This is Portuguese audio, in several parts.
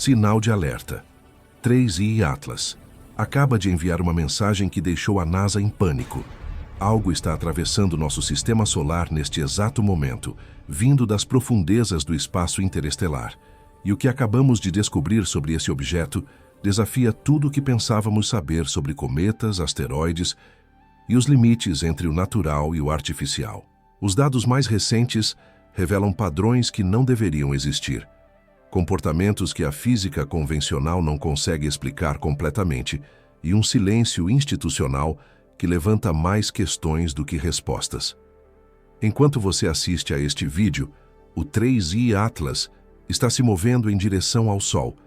Sinal de alerta. 3I Atlas acaba de enviar uma mensagem que deixou a NASA em pânico. Algo está atravessando nosso sistema solar neste exato momento, vindo das profundezas do espaço interestelar. E o que acabamos de descobrir sobre esse objeto desafia tudo o que pensávamos saber sobre cometas, asteroides e os limites entre o natural e o artificial. Os dados mais recentes revelam padrões que não deveriam existir, comportamentos que a física convencional não consegue explicar completamente e um silêncio institucional que levanta mais questões do que respostas. Enquanto você assiste a este vídeo, o 3I Atlas está se movendo em direção ao Sol,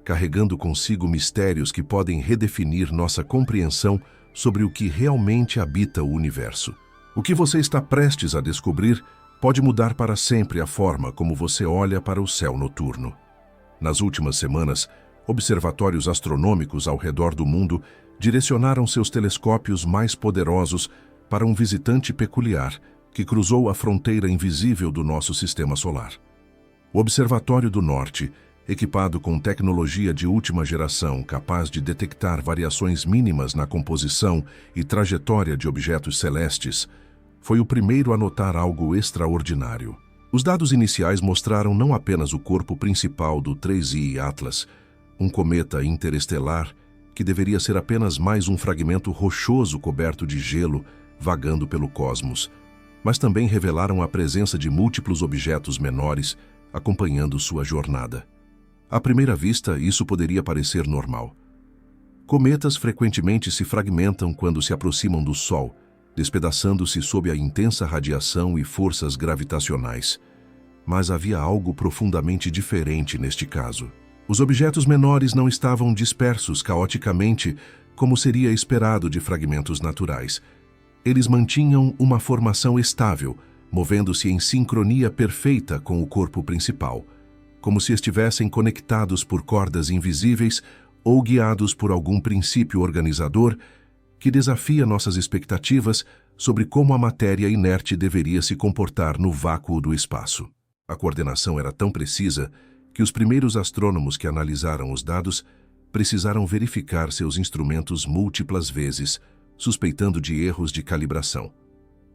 carregando consigo mistérios que podem redefinir nossa compreensão sobre o que realmente habita o universo. O que você está prestes a descobrir pode mudar para sempre a forma como você olha para o céu noturno. Nas últimas semanas, observatórios astronômicos ao redor do mundo direcionaram seus telescópios mais poderosos para um visitante peculiar que cruzou a fronteira invisível do nosso sistema solar. O Observatório do Norte, equipado com tecnologia de última geração capaz de detectar variações mínimas na composição e trajetória de objetos celestes, foi o primeiro a notar algo extraordinário. Os dados iniciais mostraram não apenas o corpo principal do 3I Atlas, um cometa interestelar que deveria ser apenas mais um fragmento rochoso coberto de gelo vagando pelo cosmos, mas também revelaram a presença de múltiplos objetos menores acompanhando sua jornada. À primeira vista, isso poderia parecer normal. Cometas frequentemente se fragmentam quando se aproximam do Sol, despedaçando-se sob a intensa radiação e forças gravitacionais. Mas havia algo profundamente diferente neste caso. Os objetos menores não estavam dispersos caoticamente, como seria esperado de fragmentos naturais. Eles mantinham uma formação estável, movendo-se em sincronia perfeita com o corpo principal, como se estivessem conectados por cordas invisíveis ou guiados por algum princípio organizador que desafia nossas expectativas sobre como a matéria inerte deveria se comportar no vácuo do espaço. A coordenação era tão precisa que os primeiros astrônomos que analisaram os dados precisaram verificar seus instrumentos múltiplas vezes, suspeitando de erros de calibração.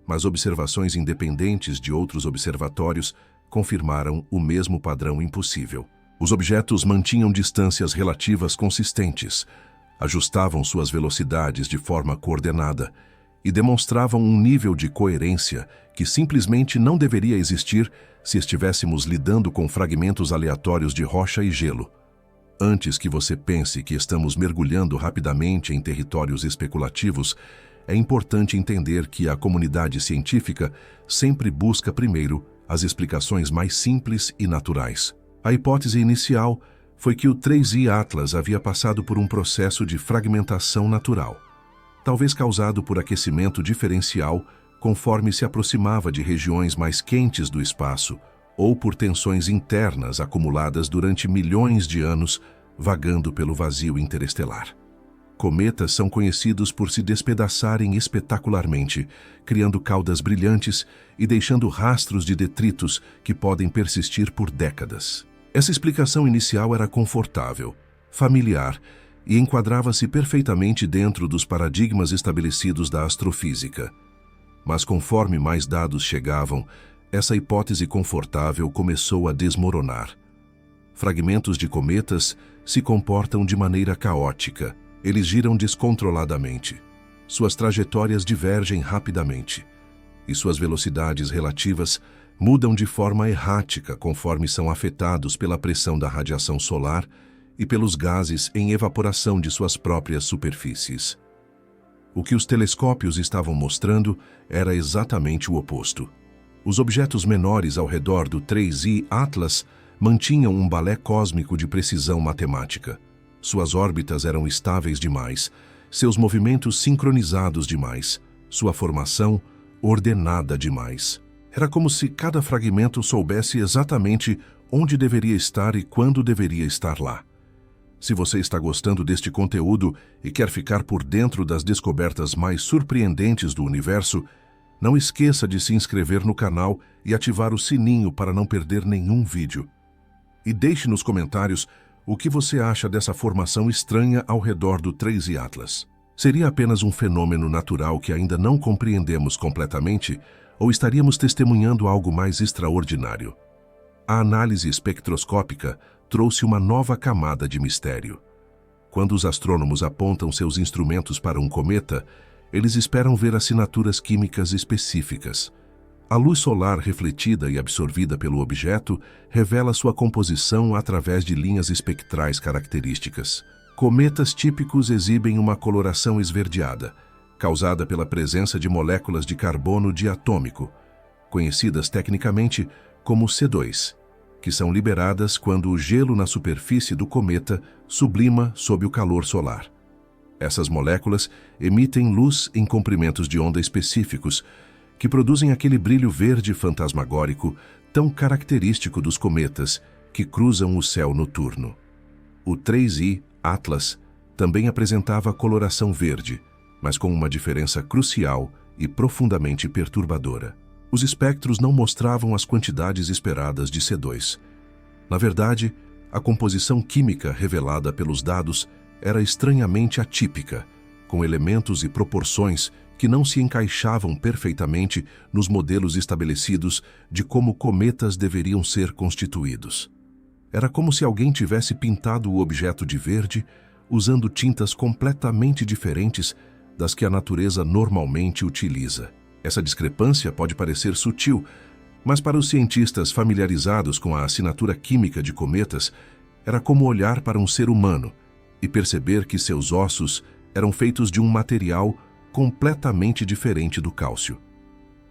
Mas observações independentes de outros observatórios confirmaram o mesmo padrão impossível. Os objetos mantinham distâncias relativas consistentes, ajustavam suas velocidades de forma coordenada e demonstravam um nível de coerência que simplesmente não deveria existir se estivéssemos lidando com fragmentos aleatórios de rocha e gelo. Antes que você pense que estamos mergulhando rapidamente em territórios especulativos, é importante entender que a comunidade científica sempre busca primeiro as explicações mais simples e naturais. A hipótese inicial foi que o 3I Atlas havia passado por um processo de fragmentação natural, talvez causado por aquecimento diferencial conforme se aproximava de regiões mais quentes do espaço ou por tensões internas acumuladas durante milhões de anos vagando pelo vazio interestelar. Cometas são conhecidos por se despedaçarem espetacularmente, criando caudas brilhantes e deixando rastros de detritos que podem persistir por décadas. Essa explicação inicial era confortável, familiar e enquadrava-se perfeitamente dentro dos paradigmas estabelecidos da astrofísica. Mas conforme mais dados chegavam, essa hipótese confortável começou a desmoronar. Fragmentos de cometas se comportam de maneira caótica. Eles giram descontroladamente. Suas trajetórias divergem rapidamente. E suas velocidades relativas mudam de forma errática conforme são afetados pela pressão da radiação solar e pelos gases em evaporação de suas próprias superfícies. O que os telescópios estavam mostrando era exatamente o oposto. Os objetos menores ao redor do 3I Atlas mantinham um balé cósmico de precisão matemática. Suas órbitas eram estáveis demais, seus movimentos sincronizados demais, sua formação ordenada demais. Era como se cada fragmento soubesse exatamente onde deveria estar e quando deveria estar lá. Se você está gostando deste conteúdo e quer ficar por dentro das descobertas mais surpreendentes do universo, não esqueça de se inscrever no canal e ativar o sininho para não perder nenhum vídeo. E deixe nos comentários O que você acha dessa formação estranha ao redor do 3I Atlas? Seria apenas um fenômeno natural que ainda não compreendemos completamente, ou estaríamos testemunhando algo mais extraordinário? A análise espectroscópica trouxe uma nova camada de mistério. Quando os astrônomos apontam seus instrumentos para um cometa, eles esperam ver assinaturas químicas específicas. A luz solar refletida e absorvida pelo objeto revela sua composição através de linhas espectrais características. Cometas típicos exibem uma coloração esverdeada, causada pela presença de moléculas de carbono diatômico, conhecidas tecnicamente como C2, que são liberadas quando o gelo na superfície do cometa sublima sob o calor solar. Essas moléculas emitem luz em comprimentos de onda específicos, que produzem aquele brilho verde fantasmagórico tão característico dos cometas que cruzam o céu noturno. O 3I Atlas também apresentava coloração verde, mas com uma diferença crucial e profundamente perturbadora. Os espectros não mostravam as quantidades esperadas de C2. Na verdade, a composição química revelada pelos dados era estranhamente atípica, com elementos e proporções que não se encaixavam perfeitamente nos modelos estabelecidos de como cometas deveriam ser constituídos. Era como se alguém tivesse pintado o objeto de verde usando tintas completamente diferentes das que a natureza normalmente utiliza. Essa discrepância pode parecer sutil, mas para os cientistas familiarizados com a assinatura química de cometas, era como olhar para um ser humano e perceber que seus ossos eram feitos de um material completamente diferente do cálcio.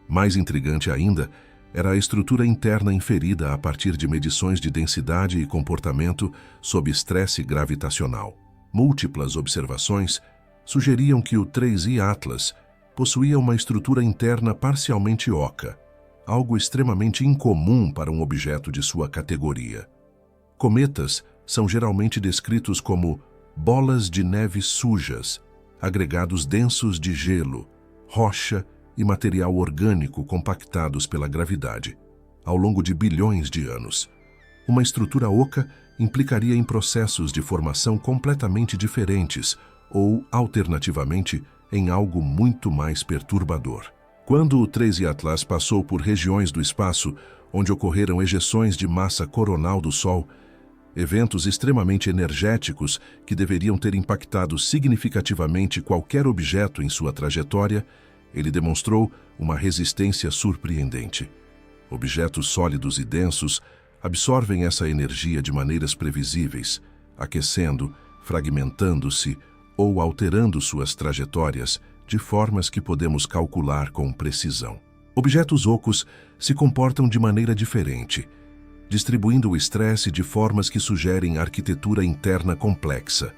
Mais intrigante ainda era a estrutura interna inferida a partir de medições de densidade e comportamento sob estresse gravitacional. Múltiplas observações sugeriam que o 3I Atlas possuía uma estrutura interna parcialmente oca, algo extremamente incomum para um objeto de sua categoria. Cometas são geralmente descritos como bolas de neve sujas, agregados densos de gelo, rocha e material orgânico compactados pela gravidade, ao longo de bilhões de anos. Uma estrutura oca implicaria em processos de formação completamente diferentes ou, alternativamente, em algo muito mais perturbador. Quando o 3I Atlas passou por regiões do espaço onde ocorreram ejeções de massa coronal do Sol, eventos extremamente energéticos que deveriam ter impactado significativamente qualquer objeto em sua trajetória, ele demonstrou uma resistência surpreendente. Objetos sólidos e densos absorvem essa energia de maneiras previsíveis, aquecendo, fragmentando-se ou alterando suas trajetórias de formas que podemos calcular com precisão. Objetos ocos se comportam de maneira diferente, distribuindo o estresse de formas que sugerem arquitetura interna complexa.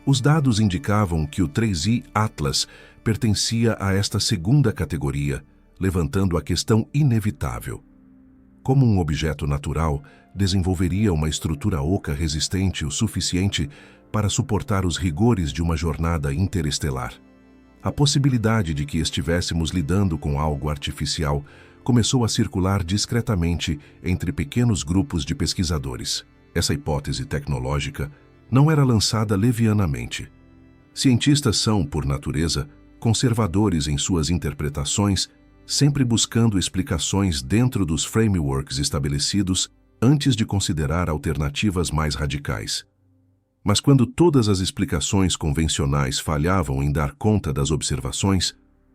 Os dados indicavam que o 3I Atlas pertencia a esta segunda categoria, levantando a questão inevitável: como um objeto natural desenvolveria uma estrutura oca resistente o suficiente para suportar os rigores de uma jornada interestelar? A possibilidade de que estivéssemos lidando com algo artificial começou a circular discretamente entre pequenos grupos de pesquisadores. Essa hipótese tecnológica não era lançada levianamente. Cientistas são, por natureza, conservadores em suas interpretações, sempre buscando explicações dentro dos frameworks estabelecidos antes de considerar alternativas mais radicais. Mas quando todas as explicações convencionais falhavam em dar conta das observações,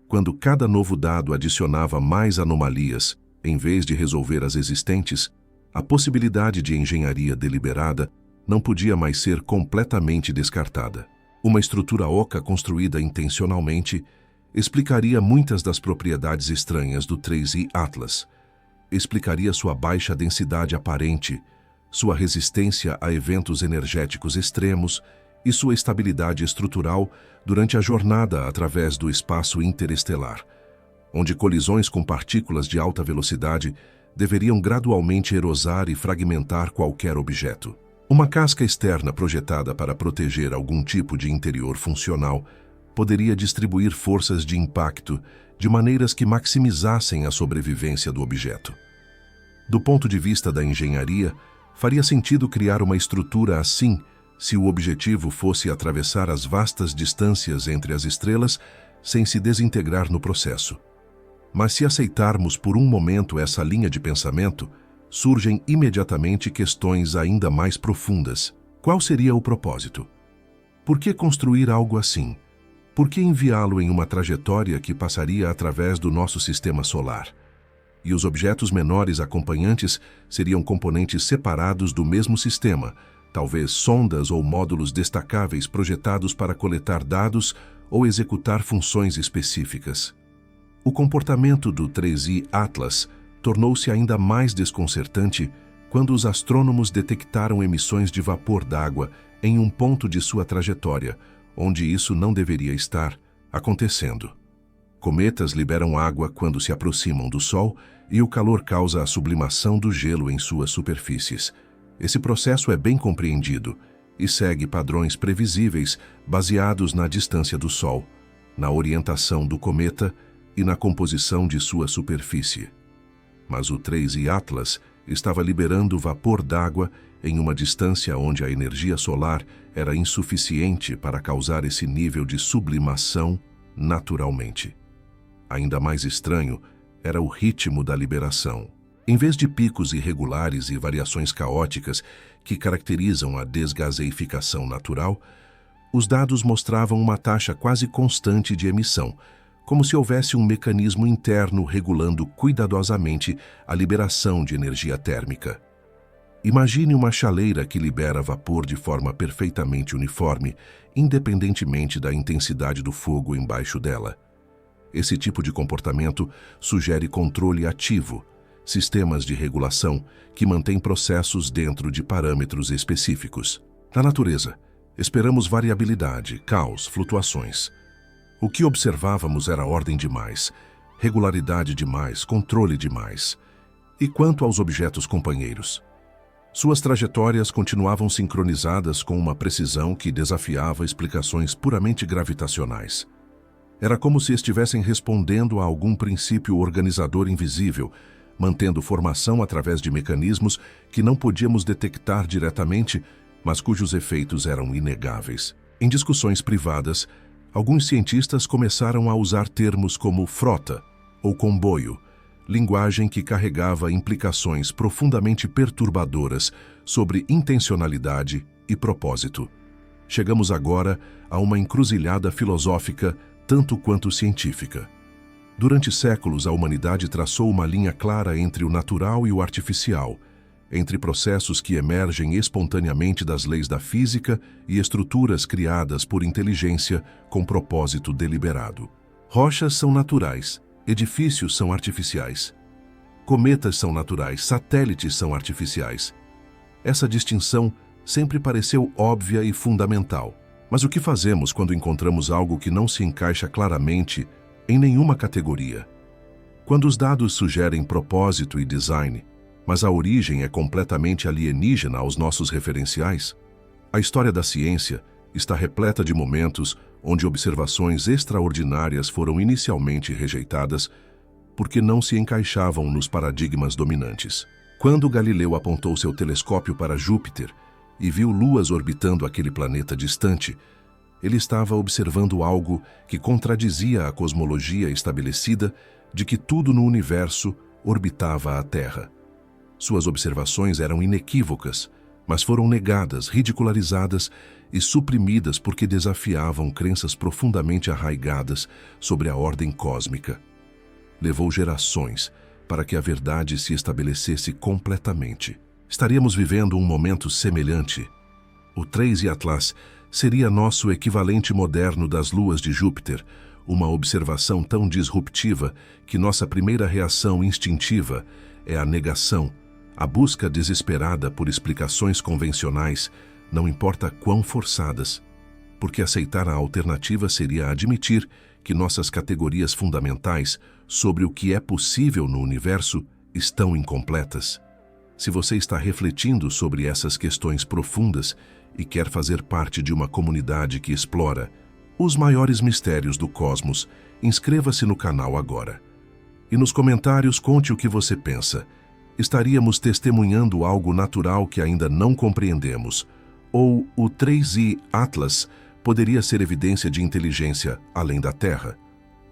quando cada novo dado adicionava mais anomalias, em vez de resolver as existentes, a possibilidade de engenharia deliberada não podia mais ser completamente descartada. Uma estrutura oca construída intencionalmente explicaria muitas das propriedades estranhas do 3I Atlas. Explicaria sua baixa densidade aparente, sua resistência a eventos energéticos extremos e sua estabilidade estrutural durante a jornada através do espaço interestelar, onde colisões com partículas de alta velocidade deveriam gradualmente erosar e fragmentar qualquer objeto. Uma casca externa projetada para proteger algum tipo de interior funcional poderia distribuir forças de impacto de maneiras que maximizassem a sobrevivência do objeto. Do ponto de vista da engenharia, Faria sentido criar uma estrutura assim se o objetivo fosse atravessar as vastas distâncias entre as estrelas sem se desintegrar no processo. Mas se aceitarmos por um momento essa linha de pensamento, surgem imediatamente questões ainda mais profundas. Qual seria o propósito? Por que construir algo assim? Por que enviá-lo em uma trajetória que passaria através do nosso sistema solar? E os objetos menores acompanhantes seriam componentes separados do mesmo sistema, talvez sondas ou módulos destacáveis projetados para coletar dados ou executar funções específicas. O comportamento do 3I Atlas tornou-se ainda mais desconcertante quando os astrônomos detectaram emissões de vapor d'água em um ponto de sua trajetória, onde isso não deveria estar acontecendo. Cometas liberam água quando se aproximam do Sol e o calor causa a sublimação do gelo em suas superfícies. Esse processo é bem compreendido e segue padrões previsíveis baseados na distância do Sol, na orientação do cometa e na composição de sua superfície. Mas o 3I Atlas estava liberando vapor d'água em uma distância onde a energia solar era insuficiente para causar esse nível de sublimação naturalmente. Ainda mais estranho era o ritmo da liberação. Em vez de picos irregulares e variações caóticas que caracterizam a desgaseificação natural, os dados mostravam uma taxa quase constante de emissão, como se houvesse um mecanismo interno regulando cuidadosamente a liberação de energia térmica. Imagine uma chaleira que libera vapor de forma perfeitamente uniforme, independentemente da intensidade do fogo embaixo dela. Esse tipo de comportamento sugere controle ativo, sistemas de regulação que mantêm processos dentro de parâmetros específicos. Na natureza, esperamos variabilidade, caos, flutuações. O que observávamos era ordem demais, regularidade demais, controle demais. E quanto aos objetos companheiros? Suas trajetórias continuavam sincronizadas com uma precisão que desafiava explicações puramente gravitacionais. Era como se estivessem respondendo a algum princípio organizador invisível, mantendo formação através de mecanismos que não podíamos detectar diretamente, mas cujos efeitos eram inegáveis. Em discussões privadas, alguns cientistas começaram a usar termos como frota ou comboio, linguagem que carregava implicações profundamente perturbadoras sobre intencionalidade e propósito. Chegamos agora a uma encruzilhada filosófica tanto quanto científica. Durante séculos, a humanidade traçou uma linha clara entre o natural e o artificial, entre processos que emergem espontaneamente das leis da física e estruturas criadas por inteligência com propósito deliberado. Rochas são naturais, edifícios são artificiais. Cometas são naturais, satélites são artificiais. Essa distinção sempre pareceu óbvia e fundamental. Mas o que fazemos quando encontramos algo que não se encaixa claramente em nenhuma categoria? Quando os dados sugerem propósito e design, mas a origem é completamente alienígena aos nossos referenciais? A história da ciência está repleta de momentos onde observações extraordinárias foram inicialmente rejeitadas porque não se encaixavam nos paradigmas dominantes. Quando Galileu apontou seu telescópio para Júpiter e viu luas orbitando aquele planeta distante, ele estava observando algo que contradizia a cosmologia estabelecida de que tudo no universo orbitava a Terra. Suas observações eram inequívocas, mas foram negadas, ridicularizadas e suprimidas porque desafiavam crenças profundamente arraigadas sobre a ordem cósmica. Levou gerações para que a verdade se estabelecesse completamente. Estaríamos vivendo um momento semelhante. O 3I Atlas seria nosso equivalente moderno das luas de Júpiter, uma observação tão disruptiva que nossa primeira reação instintiva é a negação, a busca desesperada por explicações convencionais, não importa quão forçadas, porque aceitar a alternativa seria admitir que nossas categorias fundamentais sobre o que é possível no universo estão incompletas. Se você está refletindo sobre essas questões profundas e quer fazer parte de uma comunidade que explora os maiores mistérios do cosmos, inscreva-se no canal agora. E nos comentários conte o que você pensa. estaríamos testemunhando algo natural que ainda não compreendemos, ou o 3i Atlas poderia ser evidência de inteligência além da Terra.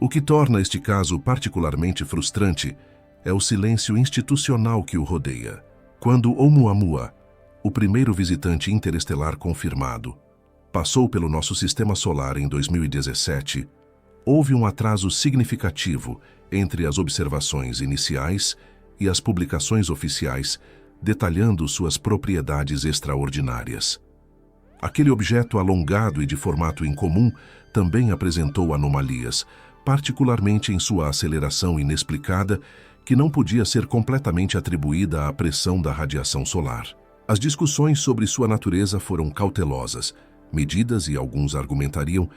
O que torna este caso particularmente frustrante é o silêncio institucional que o rodeia. Quando Oumuamua, o primeiro visitante interestelar confirmado, passou pelo nosso sistema solar em 2017, houve um atraso significativo entre as observações iniciais e as publicações oficiais detalhando suas propriedades extraordinárias. Aquele objeto alongado e de formato incomum também apresentou anomalias, particularmente em sua aceleração inexplicada, que não podia ser completamente atribuída à pressão da radiação solar. As discussões sobre sua natureza foram cautelosas, medidas e alguns argumentariam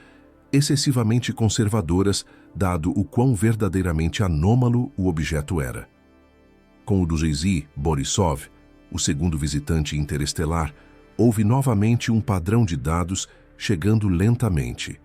excessivamente conservadoras, dado o quão verdadeiramente anômalo o objeto era. Com o Dujeizi Borisov, o segundo visitante interestelar, houve novamente um padrão de dados chegando lentamente.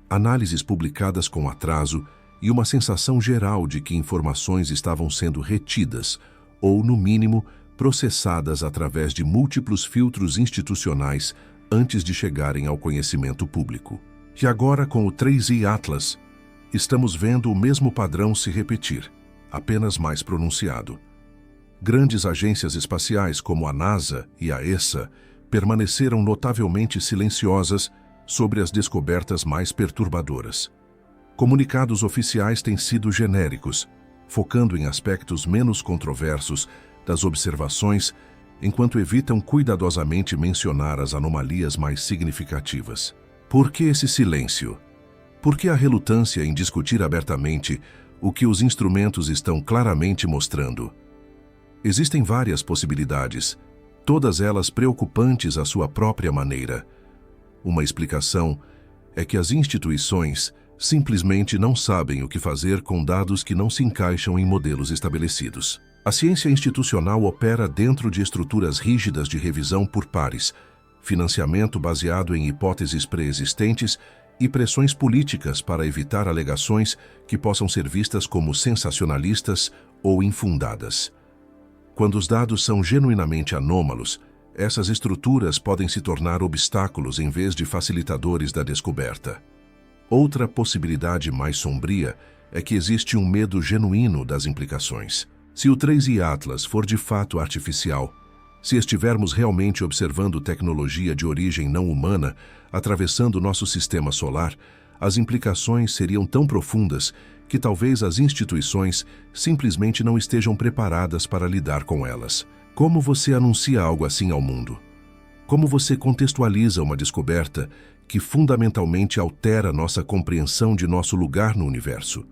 Análises publicadas com atraso e uma sensação geral de que informações estavam sendo retidas ou, no mínimo, processadas através de múltiplos filtros institucionais antes de chegarem ao conhecimento público. E agora, com o 3i Atlas, estamos vendo o mesmo padrão se repetir, apenas mais pronunciado. Grandes agências espaciais como a NASA e a ESA permaneceram notavelmente silenciosas sobre as descobertas mais perturbadoras. Comunicados oficiais têm sido genéricos, focando em aspectos menos controversos das observações, enquanto evitam cuidadosamente mencionar as anomalias mais significativas. Por que esse silêncio? Por que a relutância em discutir abertamente o que os instrumentos estão claramente mostrando? Existem várias possibilidades, todas elas preocupantes à sua própria maneira. Uma explicação é que as instituições simplesmente não sabem o que fazer com dados que não se encaixam em modelos estabelecidos. A ciência institucional opera dentro de estruturas rígidas de revisão por pares, financiamento baseado em hipóteses pré-existentes e pressões políticas para evitar alegações que possam ser vistas como sensacionalistas ou infundadas. Quando os dados são genuinamente anômalos, essas estruturas podem se tornar obstáculos em vez de facilitadores da descoberta. Outra possibilidade mais sombria é que existe um medo genuíno das implicações. Se o 3i Atlas for de fato artificial, se estivermos realmente observando tecnologia de origem não humana atravessando nosso sistema solar, as implicações seriam tão profundas que talvez as instituições simplesmente não estejam preparadas para lidar com elas. Como você anuncia algo assim ao mundo? Como você contextualiza uma descoberta que fundamentalmente altera nossa compreensão de nosso lugar no universo?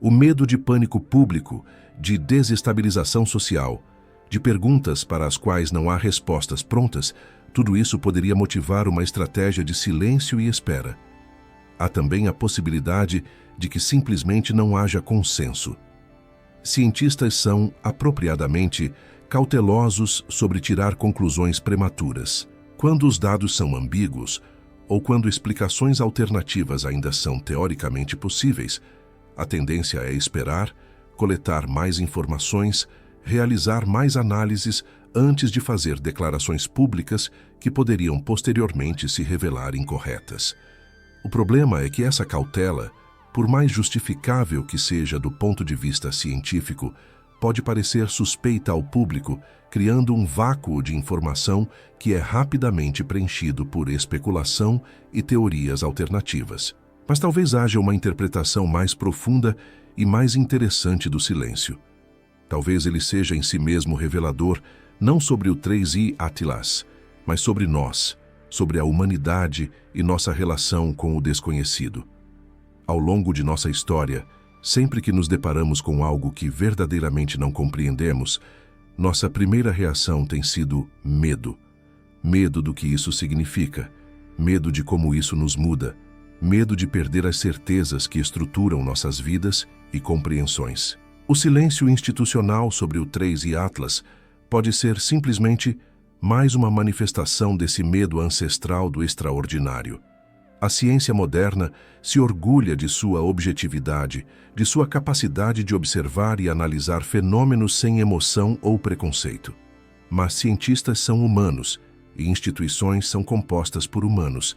O medo de pânico público, de desestabilização social, de perguntas para as quais não há respostas prontas, tudo isso poderia motivar uma estratégia de silêncio e espera. Há também a possibilidade de que simplesmente não haja consenso. Cientistas são, apropriadamente, cautelosos sobre tirar conclusões prematuras. Quando os dados são ambíguos, ou quando explicações alternativas ainda são teoricamente possíveis, a tendência é esperar, coletar mais informações, realizar mais análises antes de fazer declarações públicas que poderiam posteriormente se revelar incorretas. O problema é que essa cautela, por mais justificável que seja do ponto de vista científico, pode parecer suspeita ao público, criando um vácuo de informação que é rapidamente preenchido por especulação e teorias alternativas. Mas talvez haja uma interpretação mais profunda e mais interessante do silêncio. Talvez ele seja em si mesmo revelador, não sobre o 3i Atlas, mas sobre nós, sobre a humanidade e nossa relação com o desconhecido. Ao longo de nossa história, sempre que nos deparamos com algo que verdadeiramente não compreendemos, nossa primeira reação tem sido medo. Medo do que isso significa, medo de como isso nos muda, medo de perder as certezas que estruturam nossas vidas e compreensões. O silêncio institucional sobre o 3i Atlas pode ser simplesmente mais uma manifestação desse medo ancestral do extraordinário. A ciência moderna se orgulha de sua objetividade, de sua capacidade de observar e analisar fenômenos sem emoção ou preconceito. Mas cientistas são humanos e instituições são compostas por humanos,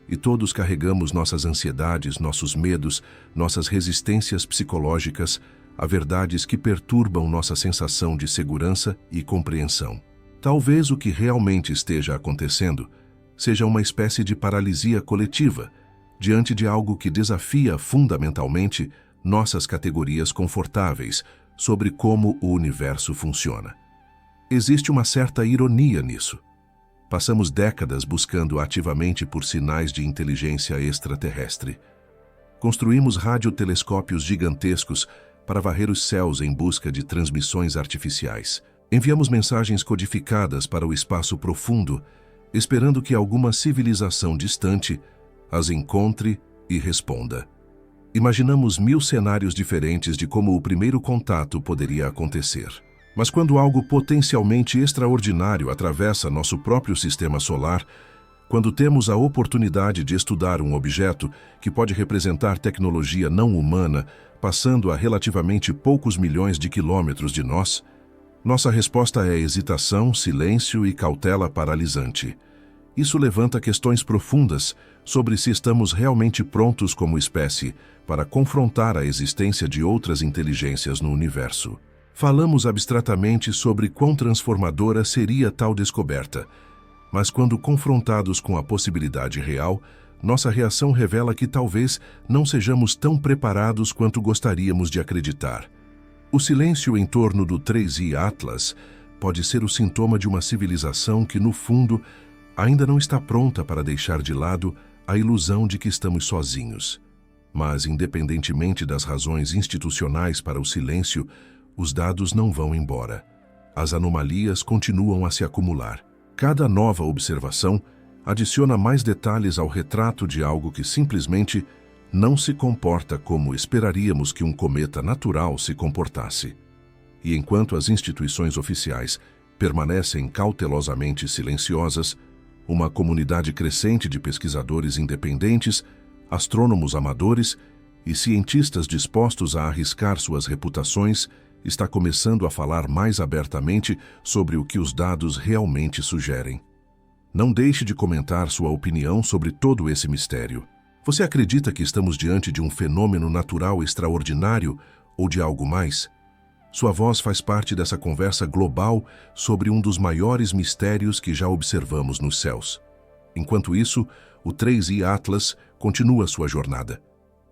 e todos carregamos nossas ansiedades, nossos medos, nossas resistências psicológicas a verdades que perturbam nossa sensação de segurança e compreensão. Talvez o que realmente esteja acontecendo seja uma espécie de paralisia coletiva, diante de algo que desafia fundamentalmente nossas categorias confortáveis sobre como o universo funciona. Existe uma certa ironia nisso. Passamos décadas buscando ativamente por sinais de inteligência extraterrestre. Construímos radiotelescópios gigantescos para varrer os céus em busca de transmissões artificiais. Enviamos mensagens codificadas para o espaço profundo, esperando que alguma civilização distante as encontre e responda. Imaginamos 1000 cenários diferentes de como o primeiro contato poderia acontecer. Mas quando algo potencialmente extraordinário atravessa nosso próprio sistema solar, quando temos a oportunidade de estudar um objeto que pode representar tecnologia não humana, passando a relativamente poucos milhões de quilômetros de nós, nossa resposta é hesitação, silêncio e cautela paralisante. Isso levanta questões profundas sobre se estamos realmente prontos como espécie para confrontar a existência de outras inteligências no universo. Falamos abstratamente sobre quão transformadora seria tal descoberta, mas quando confrontados com a possibilidade real, nossa reação revela que talvez não sejamos tão preparados quanto gostaríamos de acreditar. O silêncio em torno do 3I Atlas pode ser o sintoma de uma civilização que, no fundo, ainda não está pronta para deixar de lado a ilusão de que estamos sozinhos. Mas, independentemente das razões institucionais para o silêncio, os dados não vão embora. As anomalias continuam a se acumular. Cada nova observação adiciona mais detalhes ao retrato de algo que simplesmente não se comporta como esperaríamos que um cometa natural se comportasse. E enquanto as instituições oficiais permanecem cautelosamente silenciosas, uma comunidade crescente de pesquisadores independentes, astrônomos amadores e cientistas dispostos a arriscar suas reputações está começando a falar mais abertamente sobre o que os dados realmente sugerem. Não deixe de comentar sua opinião sobre todo esse mistério. Você acredita que estamos diante de um fenômeno natural extraordinário ou de algo mais? Sua voz faz parte dessa conversa global sobre um dos maiores mistérios que já observamos nos céus. Enquanto isso, o 3I Atlas continua sua jornada.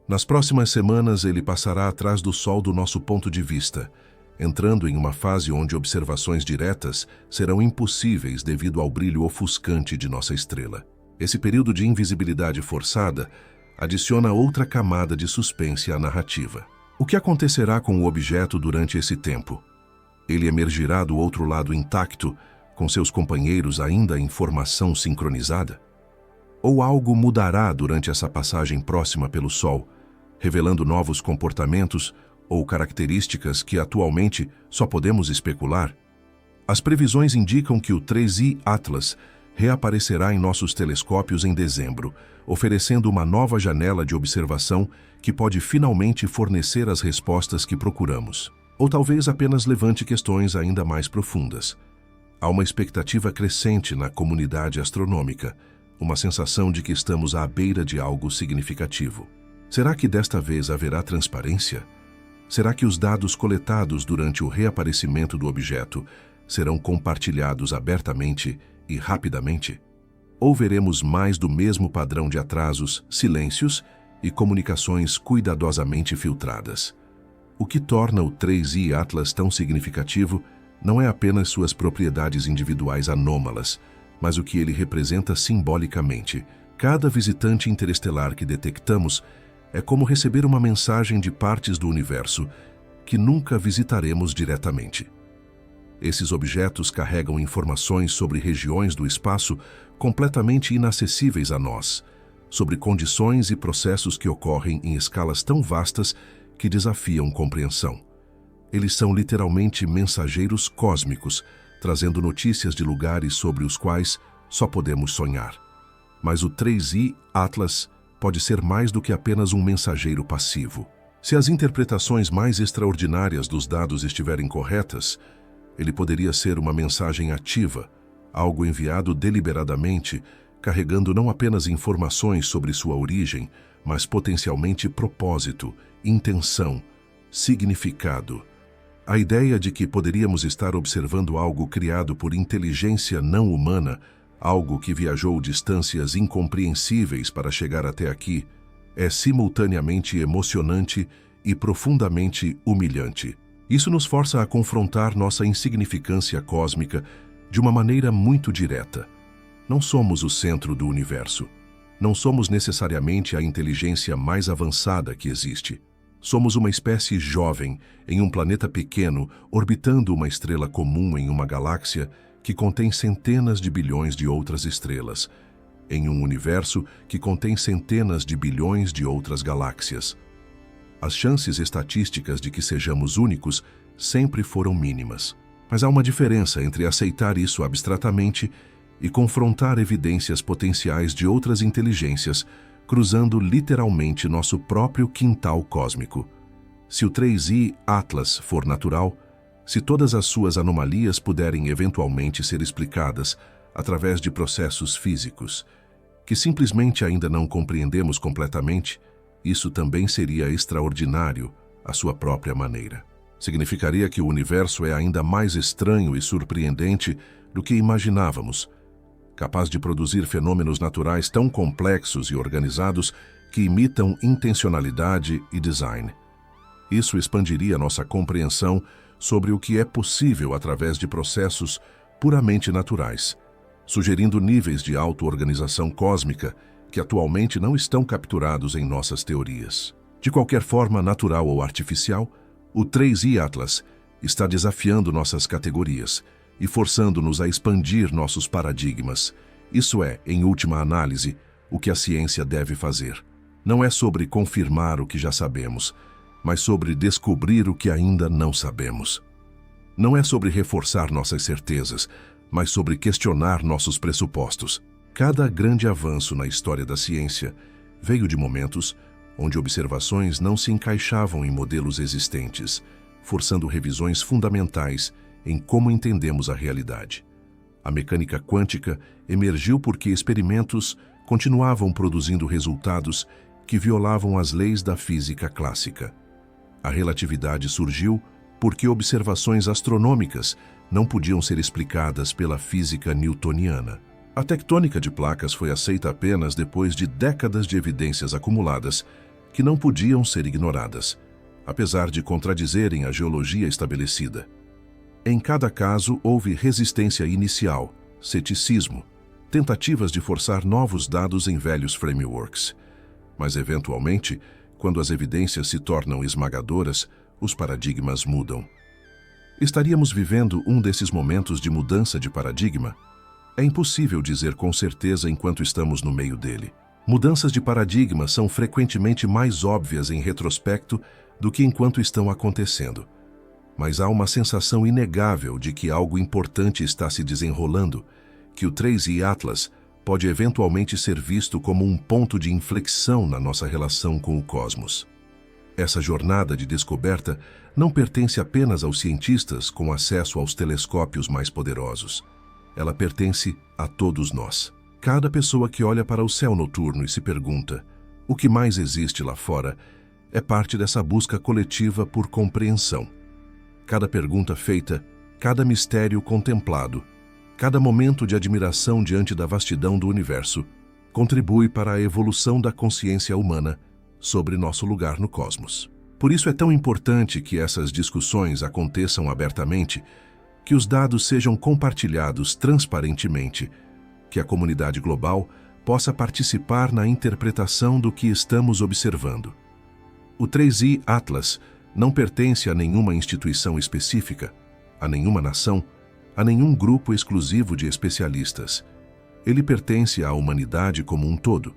Nas próximas semanas, ele passará atrás do Sol do nosso ponto de vista, entrando em uma fase onde observações diretas serão impossíveis devido ao brilho ofuscante de nossa estrela. Esse período de invisibilidade forçada adiciona outra camada de suspense à narrativa. O que acontecerá com o objeto durante esse tempo? Ele emergirá do outro lado intacto, com seus companheiros ainda em formação sincronizada? Ou algo mudará durante essa passagem próxima pelo Sol, revelando novos comportamentos ou características que atualmente só podemos especular? As previsões indicam que o 3I Atlas reaparecerá em nossos telescópios em dezembro, oferecendo uma nova janela de observação que pode finalmente fornecer as respostas que procuramos. Ou talvez apenas levante questões ainda mais profundas. Há uma expectativa crescente na comunidade astronômica, uma sensação de que estamos à beira de algo significativo. Será que desta vez haverá transparência? Será que os dados coletados durante o reaparecimento do objeto serão compartilhados abertamente e rapidamente? Ou veremos mais do mesmo padrão de atrasos, silêncios e comunicações cuidadosamente filtradas? O que torna o 3I Atlas tão significativo não é apenas suas propriedades individuais anômalas, mas o que ele representa simbolicamente. Cada visitante interestelar que detectamos é como receber uma mensagem de partes do universo que nunca visitaremos diretamente. Esses objetos carregam informações sobre regiões do espaço completamente inacessíveis a nós, sobre condições e processos que ocorrem em escalas tão vastas que desafiam compreensão. Eles são literalmente mensageiros cósmicos, trazendo notícias de lugares sobre os quais só podemos sonhar. Mas o 3I Atlas pode ser mais do que apenas um mensageiro passivo. Se as interpretações mais extraordinárias dos dados estiverem corretas, ele poderia ser uma mensagem ativa, algo enviado deliberadamente, carregando não apenas informações sobre sua origem, mas potencialmente propósito, intenção, significado. A ideia de que poderíamos estar observando algo criado por inteligência não humana, algo que viajou distâncias incompreensíveis para chegar até aqui, é simultaneamente emocionante e profundamente humilhante. Isso nos força a confrontar nossa insignificância cósmica de uma maneira muito direta. Não somos o centro do universo. Não somos necessariamente a inteligência mais avançada que existe. Somos uma espécie jovem em um planeta pequeno, orbitando uma estrela comum em uma galáxia que contém centenas de bilhões de outras estrelas, em um universo que contém centenas de bilhões de outras galáxias. As chances estatísticas de que sejamos únicos sempre foram mínimas. Mas há uma diferença entre aceitar isso abstratamente e confrontar evidências potenciais de outras inteligências, cruzando literalmente nosso próprio quintal cósmico. Se o 3i Atlas for natural, se todas as suas anomalias puderem eventualmente ser explicadas através de processos físicos, que simplesmente ainda não compreendemos completamente, isso também seria extraordinário à sua própria maneira. Significaria que o universo é ainda mais estranho e surpreendente do que imaginávamos, capaz de produzir fenômenos naturais tão complexos e organizados que imitam intencionalidade e design. Isso expandiria nossa compreensão sobre o que é possível através de processos puramente naturais, sugerindo níveis de auto-organização cósmica que atualmente não estão capturados em nossas teorias. De qualquer forma, natural ou artificial, o 3i Atlas está desafiando nossas categorias e forçando-nos a expandir nossos paradigmas. Isso é, em última análise, o que a ciência deve fazer. Não é sobre confirmar o que já sabemos, mas sobre descobrir o que ainda não sabemos. Não é sobre reforçar nossas certezas, mas sobre questionar nossos pressupostos. Cada grande avanço na história da ciência veio de momentos onde observações não se encaixavam em modelos existentes, forçando revisões fundamentais em como entendemos a realidade. A mecânica quântica emergiu porque experimentos continuavam produzindo resultados que violavam as leis da física clássica. A relatividade surgiu porque observações astronômicas não podiam ser explicadas pela física newtoniana. A tectônica de placas foi aceita apenas depois de décadas de evidências acumuladas que não podiam ser ignoradas, apesar de contradizerem a geologia estabelecida. Em cada caso, houve resistência inicial, ceticismo, tentativas de forçar novos dados em velhos frameworks. Mas, eventualmente, quando as evidências se tornam esmagadoras, os paradigmas mudam. Estaríamos vivendo um desses momentos de mudança de paradigma? É impossível dizer com certeza enquanto estamos no meio dele. Mudanças de paradigma são frequentemente mais óbvias em retrospecto do que enquanto estão acontecendo. Mas há uma sensação inegável de que algo importante está se desenrolando, que o 3i Atlas pode eventualmente ser visto como um ponto de inflexão na nossa relação com o cosmos. Essa jornada de descoberta não pertence apenas aos cientistas com acesso aos telescópios mais poderosos. Ela pertence a todos nós. Cada pessoa que olha para o céu noturno e se pergunta o que mais existe lá fora é parte dessa busca coletiva por compreensão. Cada pergunta feita, cada mistério contemplado, cada momento de admiração diante da vastidão do universo contribui para a evolução da consciência humana sobre nosso lugar no cosmos. Por isso é tão importante que essas discussões aconteçam abertamente, que os dados sejam compartilhados transparentemente, que a comunidade global possa participar na interpretação do que estamos observando. O 3i Atlas não pertence a nenhuma instituição específica, a nenhuma nação, a nenhum grupo exclusivo de especialistas. Ele pertence à humanidade como um todo,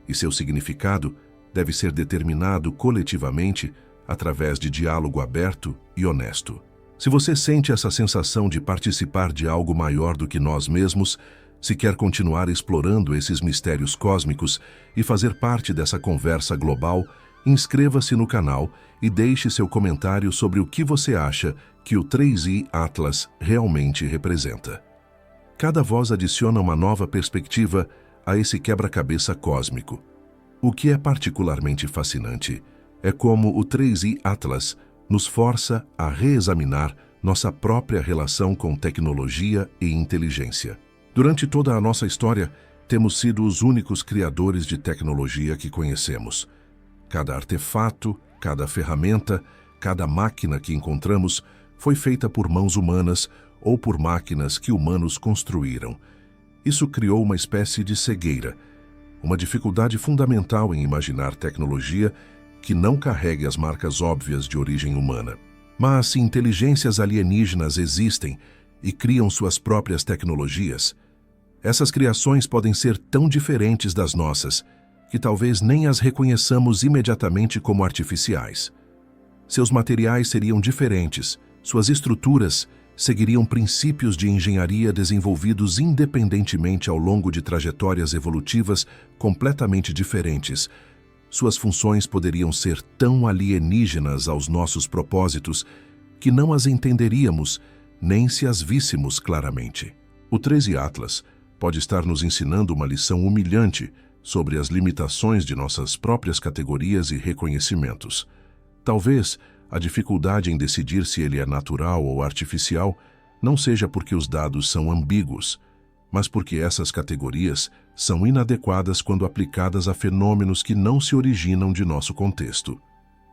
e seu significado deve ser determinado coletivamente através de diálogo aberto e honesto. Se você sente essa sensação de participar de algo maior do que nós mesmos, Se quer continuar explorando esses mistérios cósmicos e fazer parte dessa conversa global, inscreva-se no canal e deixe seu comentário sobre o que você acha que o 3i Atlas realmente representa. Cada voz adiciona uma nova perspectiva a esse quebra-cabeça cósmico. O que é particularmente fascinante é como o 3i Atlas nos força a reexaminar nossa própria relação com tecnologia e inteligência. Durante toda a nossa história, temos sido os únicos criadores de tecnologia que conhecemos. Cada artefato, cada ferramenta, cada máquina que encontramos foi feita por mãos humanas ou por máquinas que humanos construíram. Isso criou uma espécie de cegueira, uma dificuldade fundamental em imaginar tecnologia que não carregue as marcas óbvias de origem humana. Mas se inteligências alienígenas existem e criam suas próprias tecnologias, essas criações podem ser tão diferentes das nossas que talvez nem as reconheçamos imediatamente como artificiais. Seus materiais seriam diferentes, suas estruturas seguiriam princípios de engenharia desenvolvidos independentemente ao longo de trajetórias evolutivas completamente diferentes. Suas funções poderiam ser tão alienígenas aos nossos propósitos que não as entenderíamos nem se as víssemos claramente. O 3i Atlas pode estar nos ensinando uma lição humilhante sobre as limitações de nossas próprias categorias e reconhecimentos. Talvez a dificuldade em decidir se ele é natural ou artificial não seja porque os dados são ambíguos, mas porque essas categorias são inadequadas quando aplicadas a fenômenos que não se originam de nosso contexto.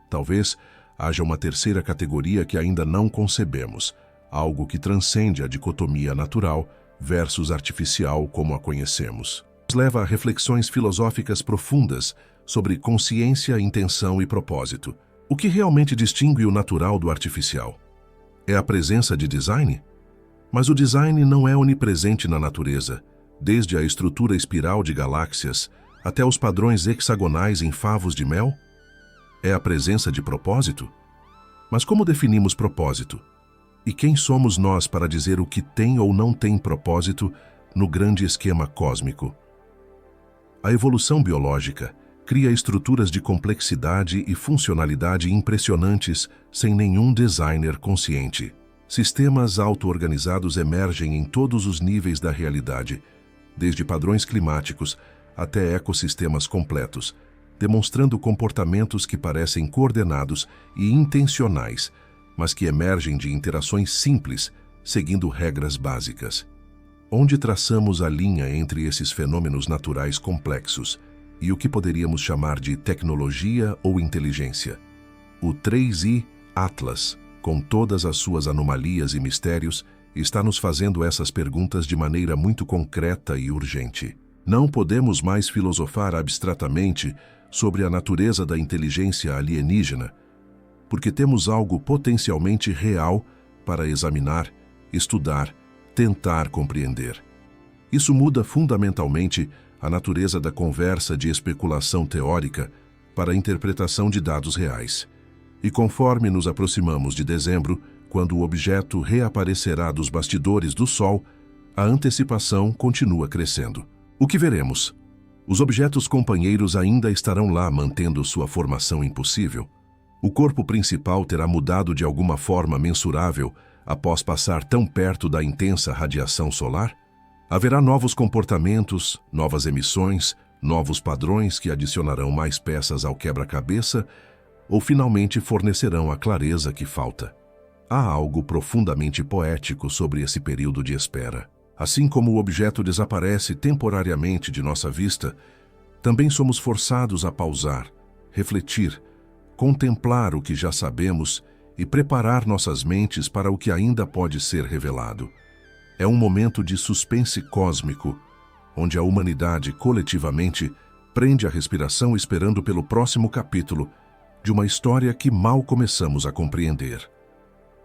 Talvez haja uma terceira categoria que ainda não concebemos, algo que transcende a dicotomia natural versus artificial como a conhecemos. Nos leva a reflexões filosóficas profundas sobre consciência, intenção e propósito. O que realmente distingue o natural do artificial? É a presença de design? Mas o design não é onipresente na natureza, desde a estrutura espiral de galáxias até os padrões hexagonais em favos de mel? É a presença de propósito? Mas como definimos propósito? E quem somos nós para dizer o que tem ou não tem propósito no grande esquema cósmico? A evolução biológica cria estruturas de complexidade e funcionalidade impressionantes sem nenhum designer consciente. Sistemas auto-organizados emergem em todos os níveis da realidade, desde padrões climáticos até ecossistemas completos, demonstrando comportamentos que parecem coordenados e intencionais, mas que emergem de interações simples, seguindo regras básicas. Onde traçamos a linha entre esses fenômenos naturais complexos e o que poderíamos chamar de tecnologia ou inteligência? O 3i Atlas, com todas as suas anomalias e mistérios, está nos fazendo essas perguntas de maneira muito concreta e urgente. Não podemos mais filosofar abstratamente sobre a natureza da inteligência alienígena, porque temos algo potencialmente real para examinar, estudar, tentar compreender. Isso muda fundamentalmente a natureza da conversa de especulação teórica para a interpretação de dados reais. E conforme nos aproximamos de dezembro, quando o objeto reaparecerá dos bastidores do Sol, a antecipação continua crescendo. O que veremos? Os objetos companheiros ainda estarão lá mantendo sua formação impossível? O corpo principal terá mudado de alguma forma mensurável após passar tão perto da intensa radiação solar? Haverá novos comportamentos, novas emissões, novos padrões que adicionarão mais peças ao quebra-cabeça ou finalmente fornecerão a clareza que falta? Há algo profundamente poético sobre esse período de espera. Assim como o objeto desaparece temporariamente de nossa vista, também somos forçados a pausar, refletir, contemplar o que já sabemos e preparar nossas mentes para o que ainda pode ser revelado. É um momento de suspense cósmico, onde a humanidade coletivamente prende a respiração esperando pelo próximo capítulo de uma história que mal começamos a compreender.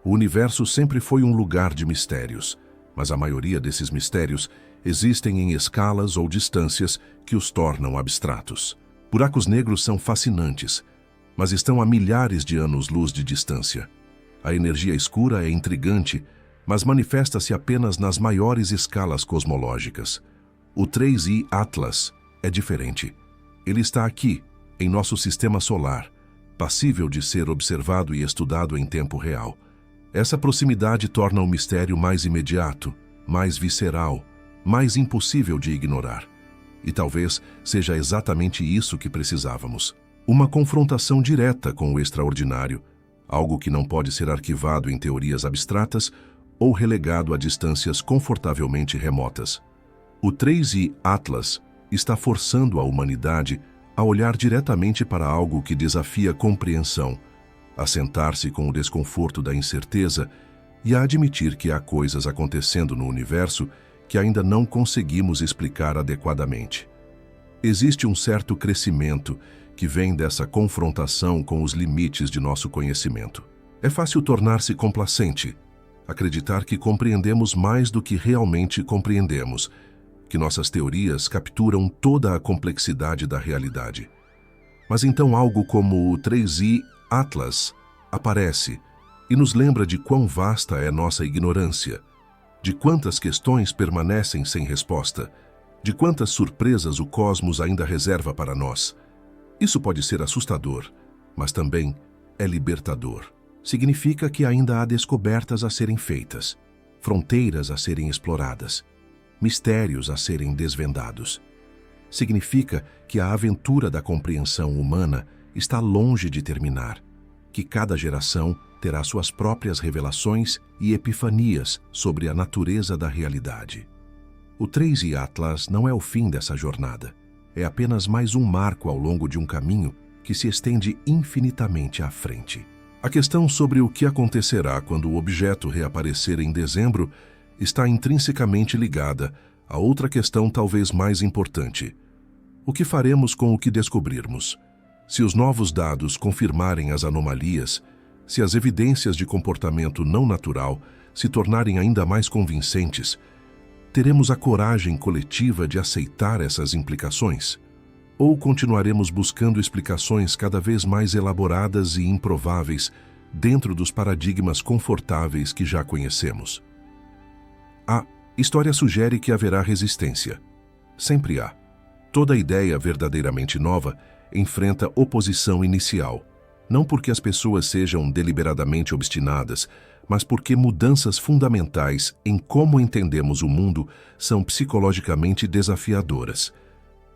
O universo sempre foi um lugar de mistérios, mas a maioria desses mistérios existem em escalas ou distâncias que os tornam abstratos. Buracos negros são fascinantes, mas estão a milhares de anos-luz de distância. A energia escura é intrigante, mas manifesta-se apenas nas maiores escalas cosmológicas. O 3I Atlas é diferente. Ele está aqui, em nosso sistema solar, passível de ser observado e estudado em tempo real. Essa proximidade torna o mistério mais imediato, mais visceral, mais impossível de ignorar. E talvez seja exatamente isso que precisávamos. Uma confrontação direta com o extraordinário, algo que não pode ser arquivado em teorias abstratas ou relegado a distâncias confortavelmente remotas. O 3I Atlas está forçando a humanidade a olhar diretamente para algo que desafia a compreensão, a sentar-se com o desconforto da incerteza e a admitir que há coisas acontecendo no universo que ainda não conseguimos explicar adequadamente. Existe um certo crescimento que vem dessa confrontação com os limites de nosso conhecimento. É fácil tornar-se complacente, acreditar que compreendemos mais do que realmente compreendemos, que nossas teorias capturam toda a complexidade da realidade. Mas então algo como o 3I Atlas aparece e nos lembra de quão vasta é nossa ignorância, de quantas questões permanecem sem resposta, de quantas surpresas o cosmos ainda reserva para nós. Isso pode ser assustador, mas também é libertador. Significa que ainda há descobertas a serem feitas, fronteiras a serem exploradas, mistérios a serem desvendados. Significa que a aventura da compreensão humana está longe de terminar, que cada geração terá suas próprias revelações e epifanias sobre a natureza da realidade. O 3I Atlas não é o fim dessa jornada, é apenas mais um marco ao longo de um caminho que se estende infinitamente à frente. A questão sobre o que acontecerá quando o objeto reaparecer em dezembro está intrinsecamente ligada a outra questão talvez mais importante. O que faremos com o que descobrirmos? Se os novos dados confirmarem as anomalias, se as evidências de comportamento não natural se tornarem ainda mais convincentes, teremos a coragem coletiva de aceitar essas implicações? Ou continuaremos buscando explicações cada vez mais elaboradas e improváveis dentro dos paradigmas confortáveis que já conhecemos? A história sugere que haverá resistência. Sempre há. Toda ideia verdadeiramente nova enfrenta oposição inicial, não porque as pessoas sejam deliberadamente obstinadas, mas porque mudanças fundamentais em como entendemos o mundo são psicologicamente desafiadoras.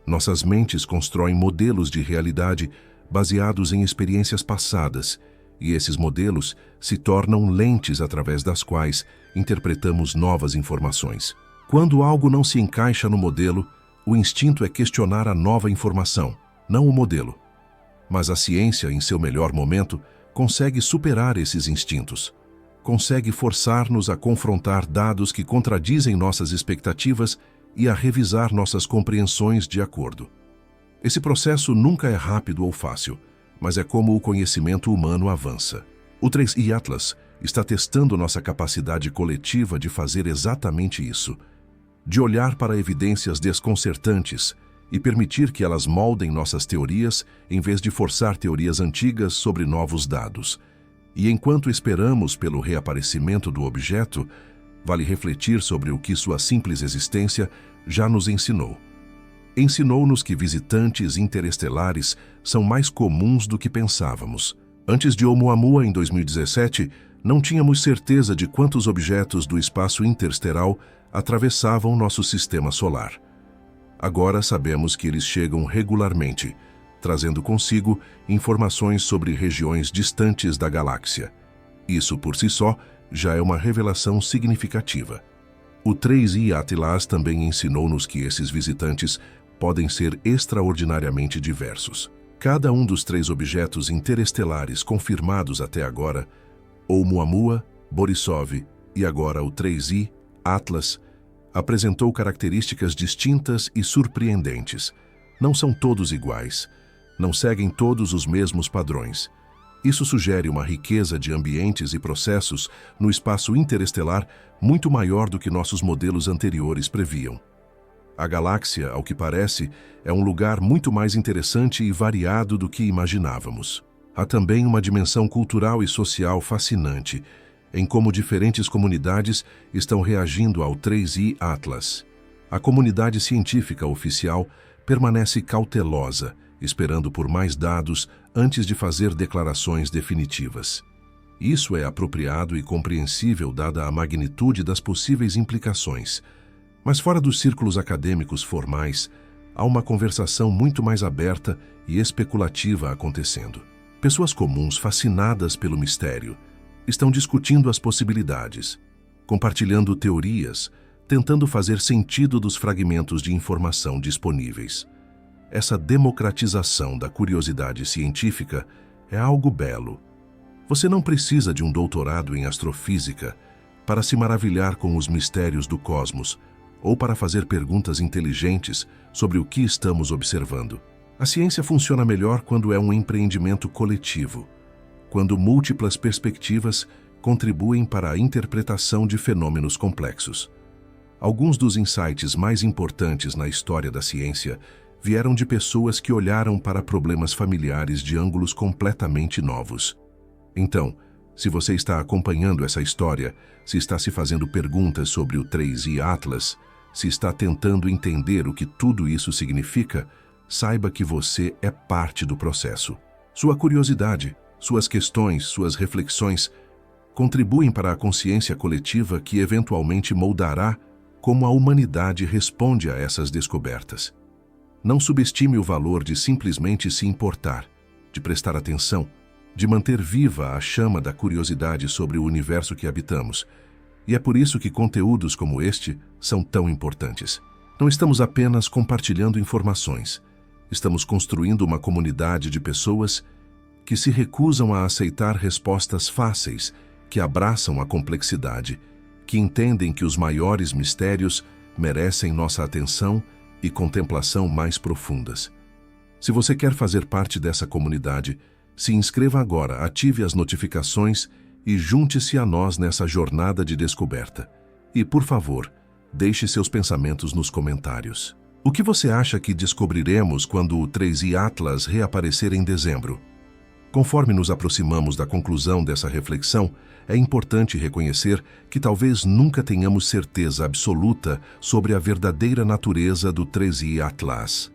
Nossas mentes constroem modelos de realidade baseados em experiências passadas, e esses modelos se tornam lentes através das quais interpretamos novas informações. Quando algo não se encaixa no modelo, o instinto é questionar a nova informação, não o modelo. Mas a ciência, em seu melhor momento, consegue superar esses instintos. Consegue forçar-nos a confrontar dados que contradizem nossas expectativas e a revisar nossas compreensões de acordo. Esse processo nunca é rápido ou fácil, mas é como o conhecimento humano avança. O 3I Atlas está testando nossa capacidade coletiva de fazer exatamente isso, de olhar para evidências desconcertantes e permitir que elas moldem nossas teorias em vez de forçar teorias antigas sobre novos dados. E enquanto esperamos pelo reaparecimento do objeto, vale refletir sobre o que sua simples existência já nos ensinou. Ensinou-nos que visitantes interestelares são mais comuns do que pensávamos. Antes de Oumuamua, em 2017, não tínhamos certeza de quantos objetos do espaço interestelar atravessavam nosso sistema solar. Agora sabemos que eles chegam regularmente, trazendo consigo informações sobre regiões distantes da galáxia. Isso, por si só, já é uma revelação significativa. O 3I Atlas também ensinou-nos que esses visitantes podem ser extraordinariamente diversos. Cada um dos 3 objetos interestelares confirmados até agora, Oumuamua, Borisov e agora o 3I Atlas, apresentou características distintas e surpreendentes. Não são todos iguais, não seguem todos os mesmos padrões. Isso sugere uma riqueza de ambientes e processos no espaço interestelar muito maior do que nossos modelos anteriores previam. A galáxia, ao que parece, é um lugar muito mais interessante e variado do que imaginávamos. Há também uma dimensão cultural e social fascinante em como diferentes comunidades estão reagindo ao 3I Atlas. A comunidade científica oficial permanece cautelosa, esperando por mais dados antes de fazer declarações definitivas. Isso é apropriado e compreensível dada a magnitude das possíveis implicações. Mas fora dos círculos acadêmicos formais, há uma conversação muito mais aberta e especulativa acontecendo. Pessoas comuns, fascinadas pelo mistério, estão discutindo as possibilidades, compartilhando teorias, tentando fazer sentido dos fragmentos de informação disponíveis. Essa democratização da curiosidade científica é algo belo. Você não precisa de um doutorado em astrofísica para se maravilhar com os mistérios do cosmos ou para fazer perguntas inteligentes sobre o que estamos observando. A ciência funciona melhor quando é um empreendimento coletivo, quando múltiplas perspectivas contribuem para a interpretação de fenômenos complexos. Alguns dos insights mais importantes na história da ciência vieram de pessoas que olharam para problemas familiares de ângulos completamente novos. Então, se você está acompanhando essa história, se está se fazendo perguntas sobre o 3I Atlas, se está tentando entender o que tudo isso significa, saiba que você é parte do processo. Sua curiosidade, suas questões, suas reflexões contribuem para a consciência coletiva que eventualmente moldará como a humanidade responde a essas descobertas. Não subestime o valor de simplesmente se importar, de prestar atenção, de manter viva a chama da curiosidade sobre o universo que habitamos. E é por isso que conteúdos como este são tão importantes. Não estamos apenas compartilhando informações. Estamos construindo uma comunidade de pessoas que se recusam a aceitar respostas fáceis, que abraçam a complexidade, que entendem que os maiores mistérios merecem nossa atenção e contemplação mais profundas. Se você quer fazer parte dessa comunidade, se inscreva agora, ative as notificações e junte-se a nós nessa jornada de descoberta. E, por favor, deixe seus pensamentos nos comentários. O que você acha que descobriremos quando o 3I Atlas reaparecer em dezembro? Conforme nos aproximamos da conclusão dessa reflexão, é importante reconhecer que talvez nunca tenhamos certeza absoluta sobre a verdadeira natureza do 3I Atlas.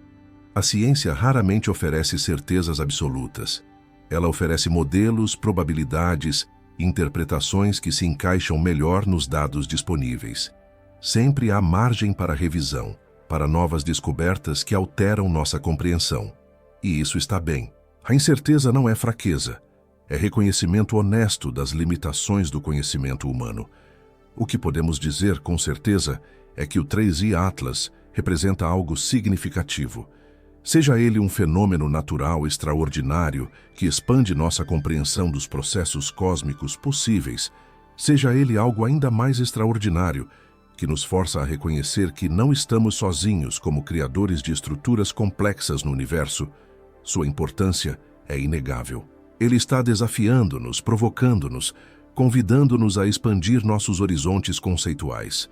A ciência raramente oferece certezas absolutas. Ela oferece modelos, probabilidades e interpretações que se encaixam melhor nos dados disponíveis. Sempre há margem para revisão, para novas descobertas que alteram nossa compreensão. E isso está bem. A incerteza não é fraqueza, é reconhecimento honesto das limitações do conhecimento humano. O que podemos dizer com certeza é que o 3I Atlas representa algo significativo. Seja ele um fenômeno natural extraordinário que expande nossa compreensão dos processos cósmicos possíveis, seja ele algo ainda mais extraordinário que nos força a reconhecer que não estamos sozinhos como criadores de estruturas complexas no universo, sua importância é inegável. Ele está desafiando-nos, provocando-nos, convidando-nos a expandir nossos horizontes conceituais.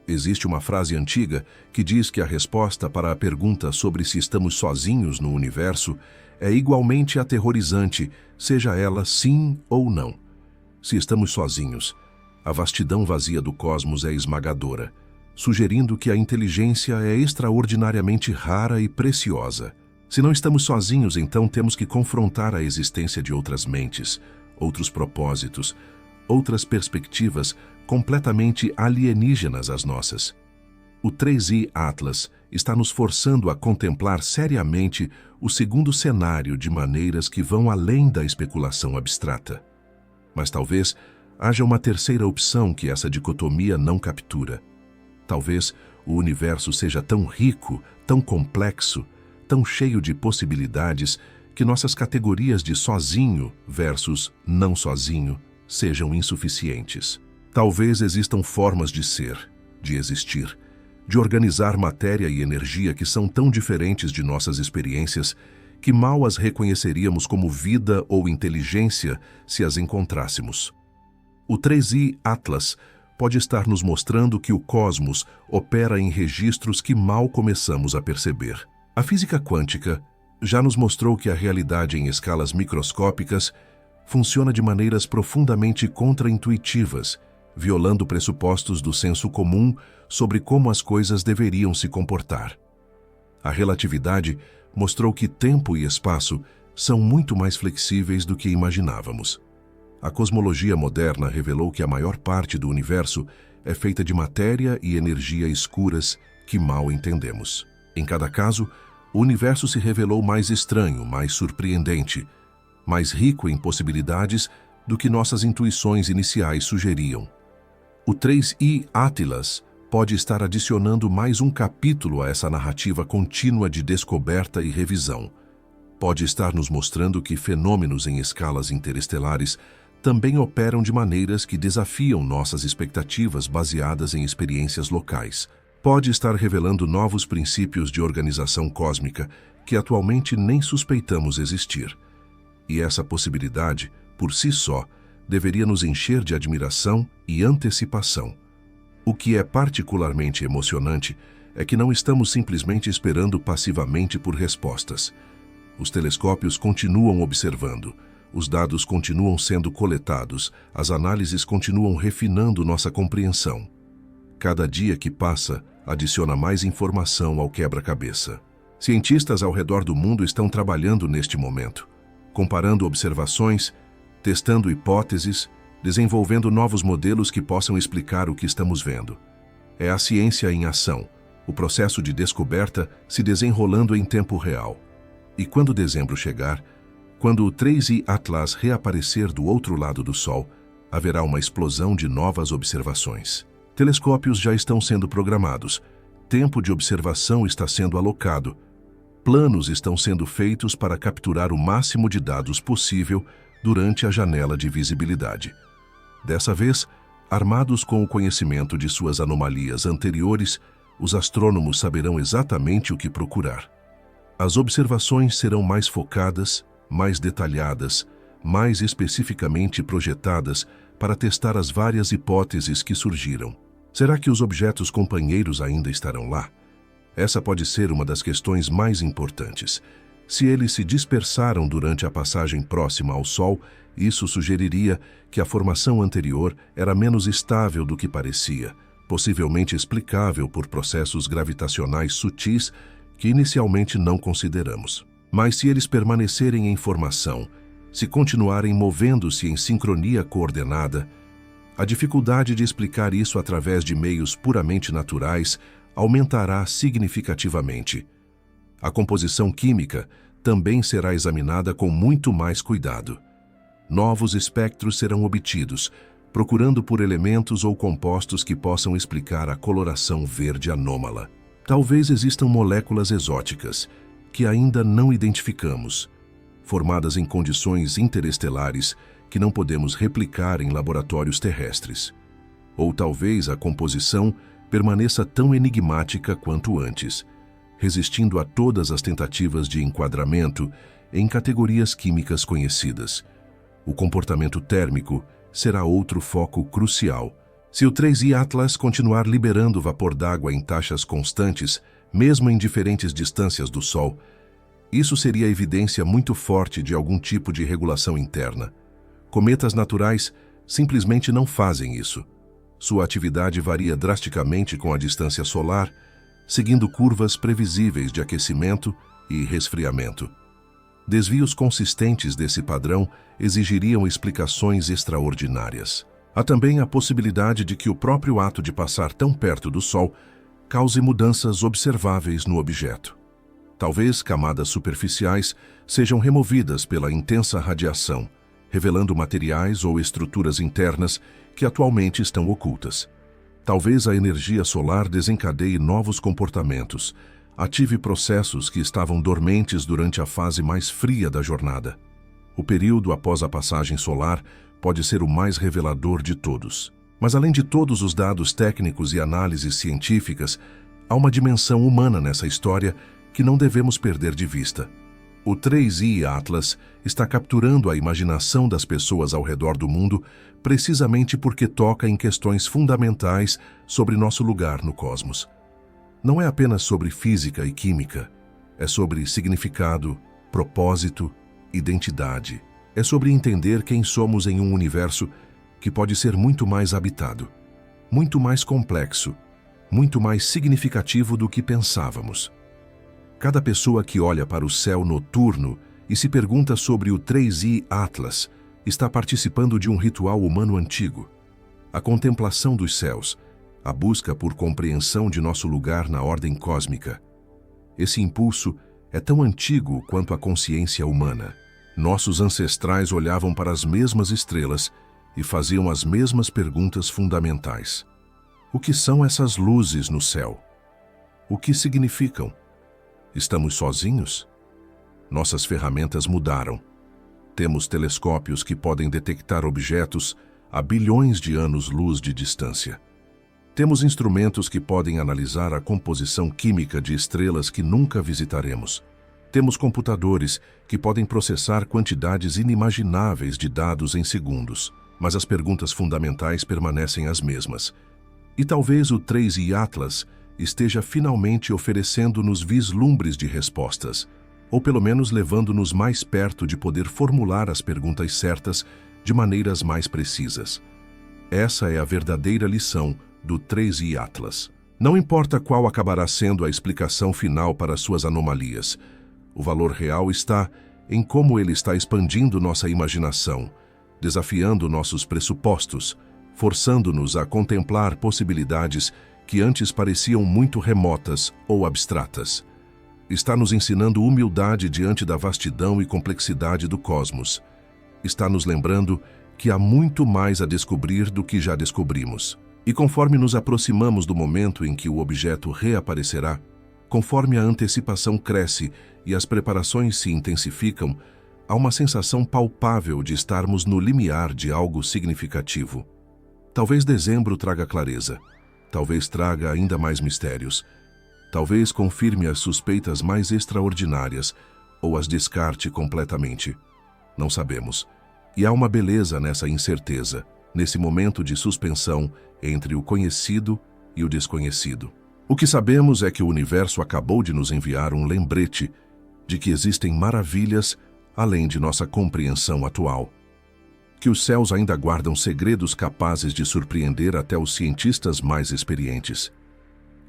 Existe uma frase antiga que diz que a resposta para a pergunta sobre se estamos sozinhos no universo é igualmente aterrorizante, seja ela sim ou não. Se estamos sozinhos, a vastidão vazia do cosmos é esmagadora, sugerindo que a inteligência é extraordinariamente rara e preciosa. Se não estamos sozinhos, então temos que confrontar a existência de outras mentes, outros propósitos, outras perspectivas completamente alienígenas às nossas. O 3I Atlas está nos forçando a contemplar seriamente o segundo cenário de maneiras que vão além da especulação abstrata. Mas talvez haja uma terceira opção que essa dicotomia não captura. Talvez o universo seja tão rico, tão complexo, tão cheio de possibilidades que nossas categorias de sozinho versus não sozinho sejam insuficientes. Talvez existam formas de ser, de existir, de organizar matéria e energia que são tão diferentes de nossas experiências que mal as reconheceríamos como vida ou inteligência se as encontrássemos. O 3I Atlas pode estar nos mostrando que o cosmos opera em registros que mal começamos a perceber. A física quântica já nos mostrou que a realidade em escalas microscópicas funciona de maneiras profundamente contraintuitivas violando pressupostos do senso comum sobre como as coisas deveriam se comportar. A relatividade mostrou que tempo e espaço são muito mais flexíveis do que imaginávamos. A cosmologia moderna revelou que a maior parte do universo é feita de matéria e energia escuras que mal entendemos. Em cada caso, o universo se revelou mais estranho, mais surpreendente, mais rico em possibilidades do que nossas intuições iniciais sugeriam. O 3i Atlas pode estar adicionando mais um capítulo a essa narrativa contínua de descoberta e revisão. Pode estar nos mostrando que fenômenos em escalas interestelares também operam de maneiras que desafiam nossas expectativas baseadas em experiências locais. Pode estar revelando novos princípios de organização cósmica que atualmente nem suspeitamos existir. E essa possibilidade, por si só, deveria nos encher de admiração e antecipação. O que é particularmente emocionante é que não estamos simplesmente esperando passivamente por respostas. Os telescópios continuam observando, os dados continuam sendo coletados, as análises continuam refinando nossa compreensão. Cada dia que passa adiciona mais informação ao quebra-cabeça. Cientistas ao redor do mundo estão trabalhando neste momento, comparando observações, testando hipóteses, desenvolvendo novos modelos que possam explicar o que estamos vendo. É a ciência em ação, o processo de descoberta se desenrolando em tempo real. E quando dezembro chegar, quando o 3i Atlas reaparecer do outro lado do Sol, haverá uma explosão de novas observações. Telescópios já estão sendo programados, tempo de observação está sendo alocado, planos estão sendo feitos para capturar o máximo de dados possível durante a janela de visibilidade. Dessa vez, armados com o conhecimento de suas anomalias anteriores, os astrônomos saberão exatamente o que procurar. As observações serão mais focadas, mais detalhadas, mais especificamente projetadas para testar as várias hipóteses que surgiram. Será que os objetos companheiros ainda estarão lá? Essa pode ser uma das questões mais importantes. Se eles se dispersaram durante a passagem próxima ao Sol, isso sugeriria que a formação anterior era menos estável do que parecia, possivelmente explicável por processos gravitacionais sutis que inicialmente não consideramos. Mas se eles permanecerem em formação, se continuarem movendo-se em sincronia coordenada, a dificuldade de explicar isso através de meios puramente naturais aumentará significativamente. A composição química também será examinada com muito mais cuidado. Novos espectros serão obtidos, procurando por elementos ou compostos que possam explicar a coloração verde anômala. Talvez existam moléculas exóticas, que ainda não identificamos, formadas em condições interestelares que não podemos replicar em laboratórios terrestres. Ou talvez a composição permaneça tão enigmática quanto antes, resistindo a todas as tentativas de enquadramento em categorias químicas conhecidas. O comportamento térmico será outro foco crucial. Se o 3i Atlas continuar liberando vapor d'água em taxas constantes, mesmo em diferentes distâncias do Sol, isso seria evidência muito forte de algum tipo de regulação interna. Cometas naturais simplesmente não fazem isso. Sua atividade varia drasticamente com a distância solar, seguindo curvas previsíveis de aquecimento e resfriamento. Desvios consistentes desse padrão exigiriam explicações extraordinárias. Há também a possibilidade de que o próprio ato de passar tão perto do Sol cause mudanças observáveis no objeto. Talvez camadas superficiais sejam removidas pela intensa radiação, revelando materiais ou estruturas internas que atualmente estão ocultas. Talvez a energia solar desencadeie novos comportamentos, ative processos que estavam dormentes durante a fase mais fria da jornada. O período após a passagem solar pode ser o mais revelador de todos. Mas além de todos os dados técnicos e análises científicas, há uma dimensão humana nessa história que não devemos perder de vista. O 3i Atlas está capturando a imaginação das pessoas ao redor do mundo precisamente porque toca em questões fundamentais sobre nosso lugar no cosmos. Não é apenas sobre física e química, é sobre significado, propósito, identidade. É sobre entender quem somos em um universo que pode ser muito mais habitado, muito mais complexo, muito mais significativo do que pensávamos. Cada pessoa que olha para o céu noturno e se pergunta sobre o 3i Atlas está participando de um ritual humano antigo. A contemplação dos céus, a busca por compreensão de nosso lugar na ordem cósmica. Esse impulso é tão antigo quanto a consciência humana. Nossos ancestrais olhavam para as mesmas estrelas e faziam as mesmas perguntas fundamentais. O que são essas luzes no céu? O que significam? Estamos sozinhos? Nossas ferramentas mudaram. Temos telescópios que podem detectar objetos a bilhões de anos-luz de distância. Temos instrumentos que podem analisar a composição química de estrelas que nunca visitaremos. Temos computadores que podem processar quantidades inimagináveis de dados em segundos, mas as perguntas fundamentais permanecem as mesmas. E talvez o 3i Atlas esteja finalmente oferecendo-nos vislumbres de respostas, ou pelo menos levando-nos mais perto de poder formular as perguntas certas de maneiras mais precisas. Essa é a verdadeira lição do 3i Atlas. Não importa qual acabará sendo a explicação final para suas anomalias, o valor real está em como ele está expandindo nossa imaginação, desafiando nossos pressupostos, forçando-nos a contemplar possibilidades que antes pareciam muito remotas ou abstratas. Está nos ensinando humildade diante da vastidão e complexidade do cosmos. Está nos lembrando que há muito mais a descobrir do que já descobrimos. E conforme nos aproximamos do momento em que o objeto reaparecerá, conforme a antecipação cresce e as preparações se intensificam, há uma sensação palpável de estarmos no limiar de algo significativo. Talvez dezembro traga clareza, talvez traga ainda mais mistérios, talvez confirme as suspeitas mais extraordinárias ou as descarte completamente. Não sabemos. E há uma beleza nessa incerteza, nesse momento de suspensão entre o conhecido e o desconhecido. O que sabemos é que o universo acabou de nos enviar um lembrete de que existem maravilhas além de nossa compreensão atual. Que os céus ainda guardam segredos capazes de surpreender até os cientistas mais experientes.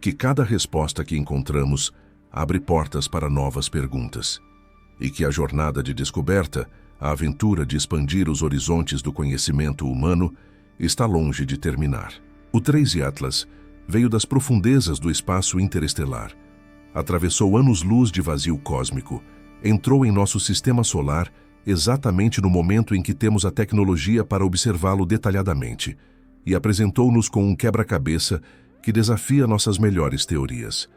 Que cada resposta que encontramos abre portas para novas perguntas. E que a jornada de descoberta, a aventura de expandir os horizontes do conhecimento humano, está longe de terminar. O 3i Atlas veio das profundezas do espaço interestelar, atravessou anos-luz de vazio cósmico, entrou em nosso sistema solar exatamente no momento em que temos a tecnologia para observá-lo detalhadamente, e apresentou-nos com um quebra-cabeça que desafia nossas melhores teorias.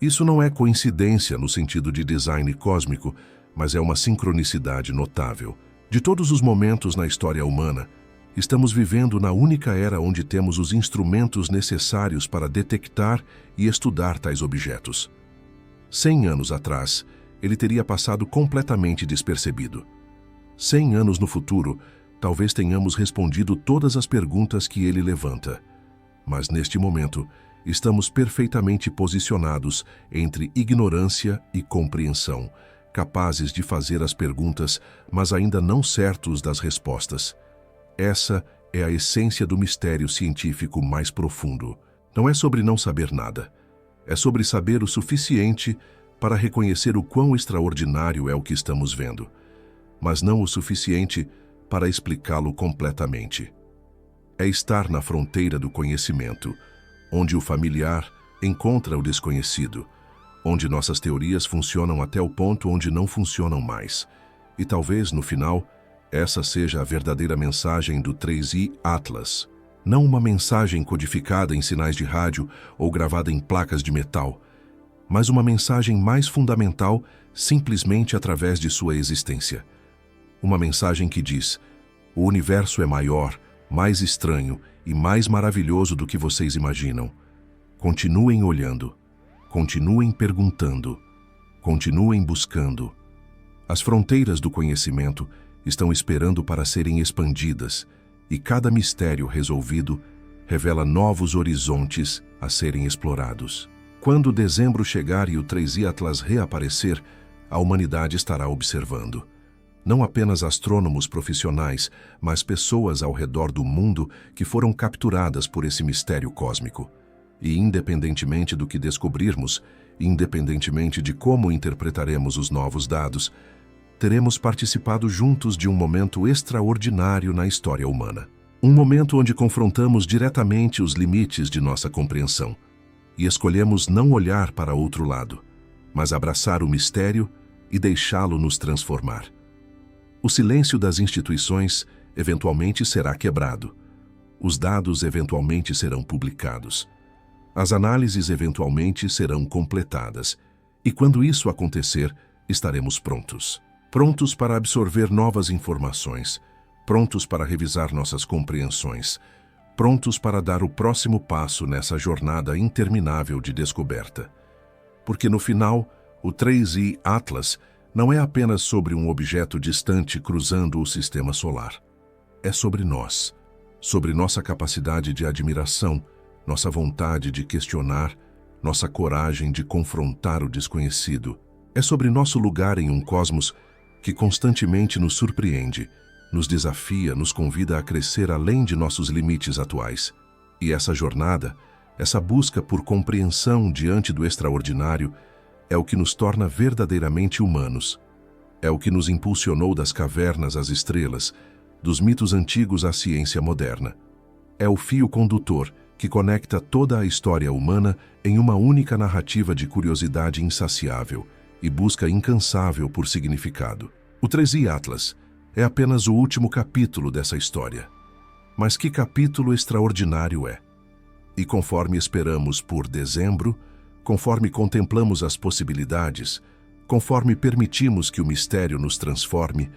Isso não é coincidência no sentido de design cósmico, mas é uma sincronicidade notável. De todos os momentos na história humana, estamos vivendo na única era onde temos os instrumentos necessários para detectar e estudar tais objetos. 100 anos atrás, ele teria passado completamente despercebido. 100 anos no futuro, talvez tenhamos respondido todas as perguntas que ele levanta. Mas neste momento, estamos perfeitamente posicionados entre ignorância e compreensão, capazes de fazer as perguntas, mas ainda não certos das respostas. Essa é a essência do mistério científico mais profundo. Não é sobre não saber nada. É sobre saber o suficiente para reconhecer o quão extraordinário é o que estamos vendo, mas não o suficiente para explicá-lo completamente. É estar na fronteira do conhecimento, onde o familiar encontra o desconhecido, onde nossas teorias funcionam até o ponto onde não funcionam mais. E talvez, no final, essa seja a verdadeira mensagem do 3i Atlas. Não uma mensagem codificada em sinais de rádio ou gravada em placas de metal, mas uma mensagem mais fundamental simplesmente através de sua existência. Uma mensagem que diz: o universo é maior, mais estranho e mais maravilhoso do que vocês imaginam. Continuem olhando, continuem perguntando, continuem buscando. As fronteiras do conhecimento estão esperando para serem expandidas, e cada mistério resolvido revela novos horizontes a serem explorados. Quando dezembro chegar e o 3i Atlas reaparecer, a humanidade estará observando. Não apenas astrônomos profissionais, mas pessoas ao redor do mundo que foram capturadas por esse mistério cósmico. E independentemente do que descobrirmos, independentemente de como interpretaremos os novos dados, teremos participado juntos de um momento extraordinário na história humana. Um momento onde confrontamos diretamente os limites de nossa compreensão e escolhemos não olhar para outro lado, mas abraçar o mistério e deixá-lo nos transformar. O silêncio das instituições eventualmente será quebrado. Os dados eventualmente serão publicados. As análises eventualmente serão completadas. E quando isso acontecer, estaremos prontos. Prontos para absorver novas informações, prontos para revisar nossas compreensões, prontos para dar o próximo passo nessa jornada interminável de descoberta. Porque no final, o 3I Atlas não é apenas sobre um objeto distante cruzando o sistema solar. É sobre nós, sobre nossa capacidade de admiração, nossa vontade de questionar, nossa coragem de confrontar o desconhecido. É sobre nosso lugar em um cosmos que constantemente nos surpreende, nos desafia, nos convida a crescer além de nossos limites atuais. E essa jornada, essa busca por compreensão diante do extraordinário, é o que nos torna verdadeiramente humanos. É o que nos impulsionou das cavernas às estrelas, dos mitos antigos à ciência moderna. É o fio condutor que conecta toda a história humana em uma única narrativa de curiosidade insaciável e busca incansável por significado. O 3I Atlas é apenas o último capítulo dessa história. Mas que capítulo extraordinário é! E conforme esperamos por dezembro, conforme contemplamos as possibilidades, conforme permitimos que o mistério nos transforme,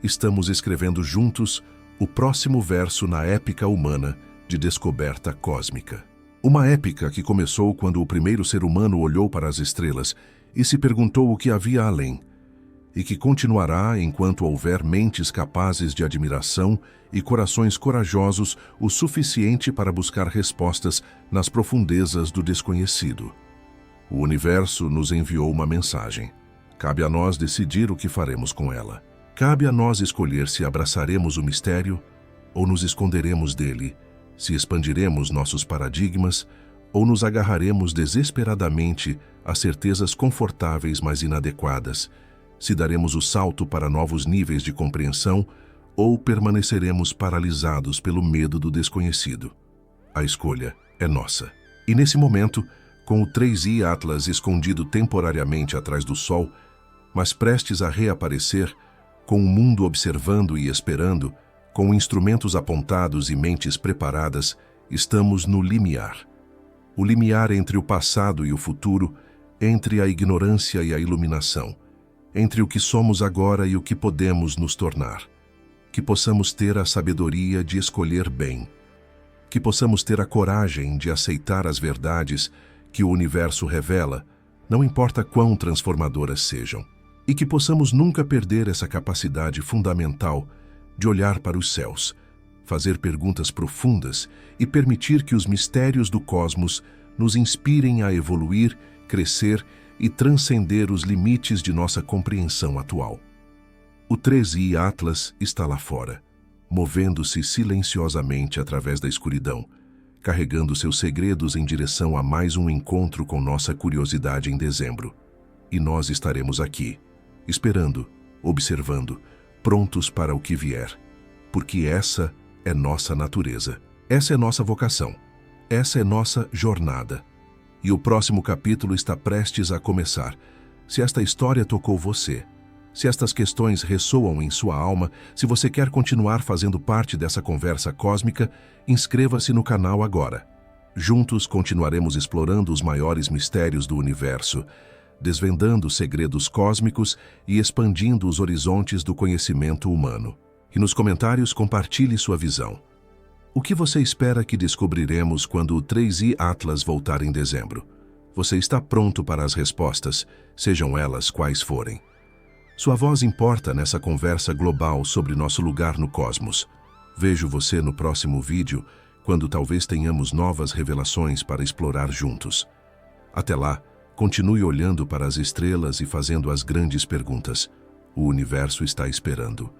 estamos escrevendo juntos o próximo verso na épica humana de descoberta cósmica. Uma épica que começou quando o primeiro ser humano olhou para as estrelas e se perguntou o que havia além, e que continuará enquanto houver mentes capazes de admiração e corações corajosos o suficiente para buscar respostas nas profundezas do desconhecido. O universo nos enviou uma mensagem. Cabe a nós decidir o que faremos com ela. Cabe a nós escolher se abraçaremos o mistério ou nos esconderemos dele, se expandiremos nossos paradigmas ou nos agarraremos desesperadamente a certezas confortáveis mas inadequadas, se daremos o salto para novos níveis de compreensão ou permaneceremos paralisados pelo medo do desconhecido. A escolha é nossa. E nesse momento, com o 3I Atlas escondido temporariamente atrás do Sol, mas prestes a reaparecer, com o mundo observando e esperando, com instrumentos apontados e mentes preparadas, estamos no limiar. O limiar entre o passado e o futuro, entre a ignorância e a iluminação, entre o que somos agora e o que podemos nos tornar. Que possamos ter a sabedoria de escolher bem. Que possamos ter a coragem de aceitar as verdades que o universo revela, não importa quão transformadoras sejam. E que possamos nunca perder essa capacidade fundamental de olhar para os céus, fazer perguntas profundas e permitir que os mistérios do cosmos nos inspirem a evoluir, crescer e transcender os limites de nossa compreensão atual. O 3I Atlas está lá fora, movendo-se silenciosamente através da escuridão, carregando seus segredos em direção a mais um encontro com nossa curiosidade em dezembro. E nós estaremos aqui, esperando, observando, prontos para o que vier, porque essa é nossa natureza, essa é nossa vocação, essa é nossa jornada. E o próximo capítulo está prestes a começar. Se esta história tocou você, se estas questões ressoam em sua alma, se você quer continuar fazendo parte dessa conversa cósmica, inscreva-se no canal agora. Juntos continuaremos explorando os maiores mistérios do universo, desvendando segredos cósmicos e expandindo os horizontes do conhecimento humano. E nos comentários compartilhe sua visão. O que você espera que descobriremos quando o 3I Atlas voltar em dezembro? Você está pronto para as respostas, sejam elas quais forem. Sua voz importa nessa conversa global sobre nosso lugar no cosmos. Vejo você no próximo vídeo, quando talvez tenhamos novas revelações para explorar juntos. Até lá, continue olhando para as estrelas e fazendo as grandes perguntas. O universo está esperando.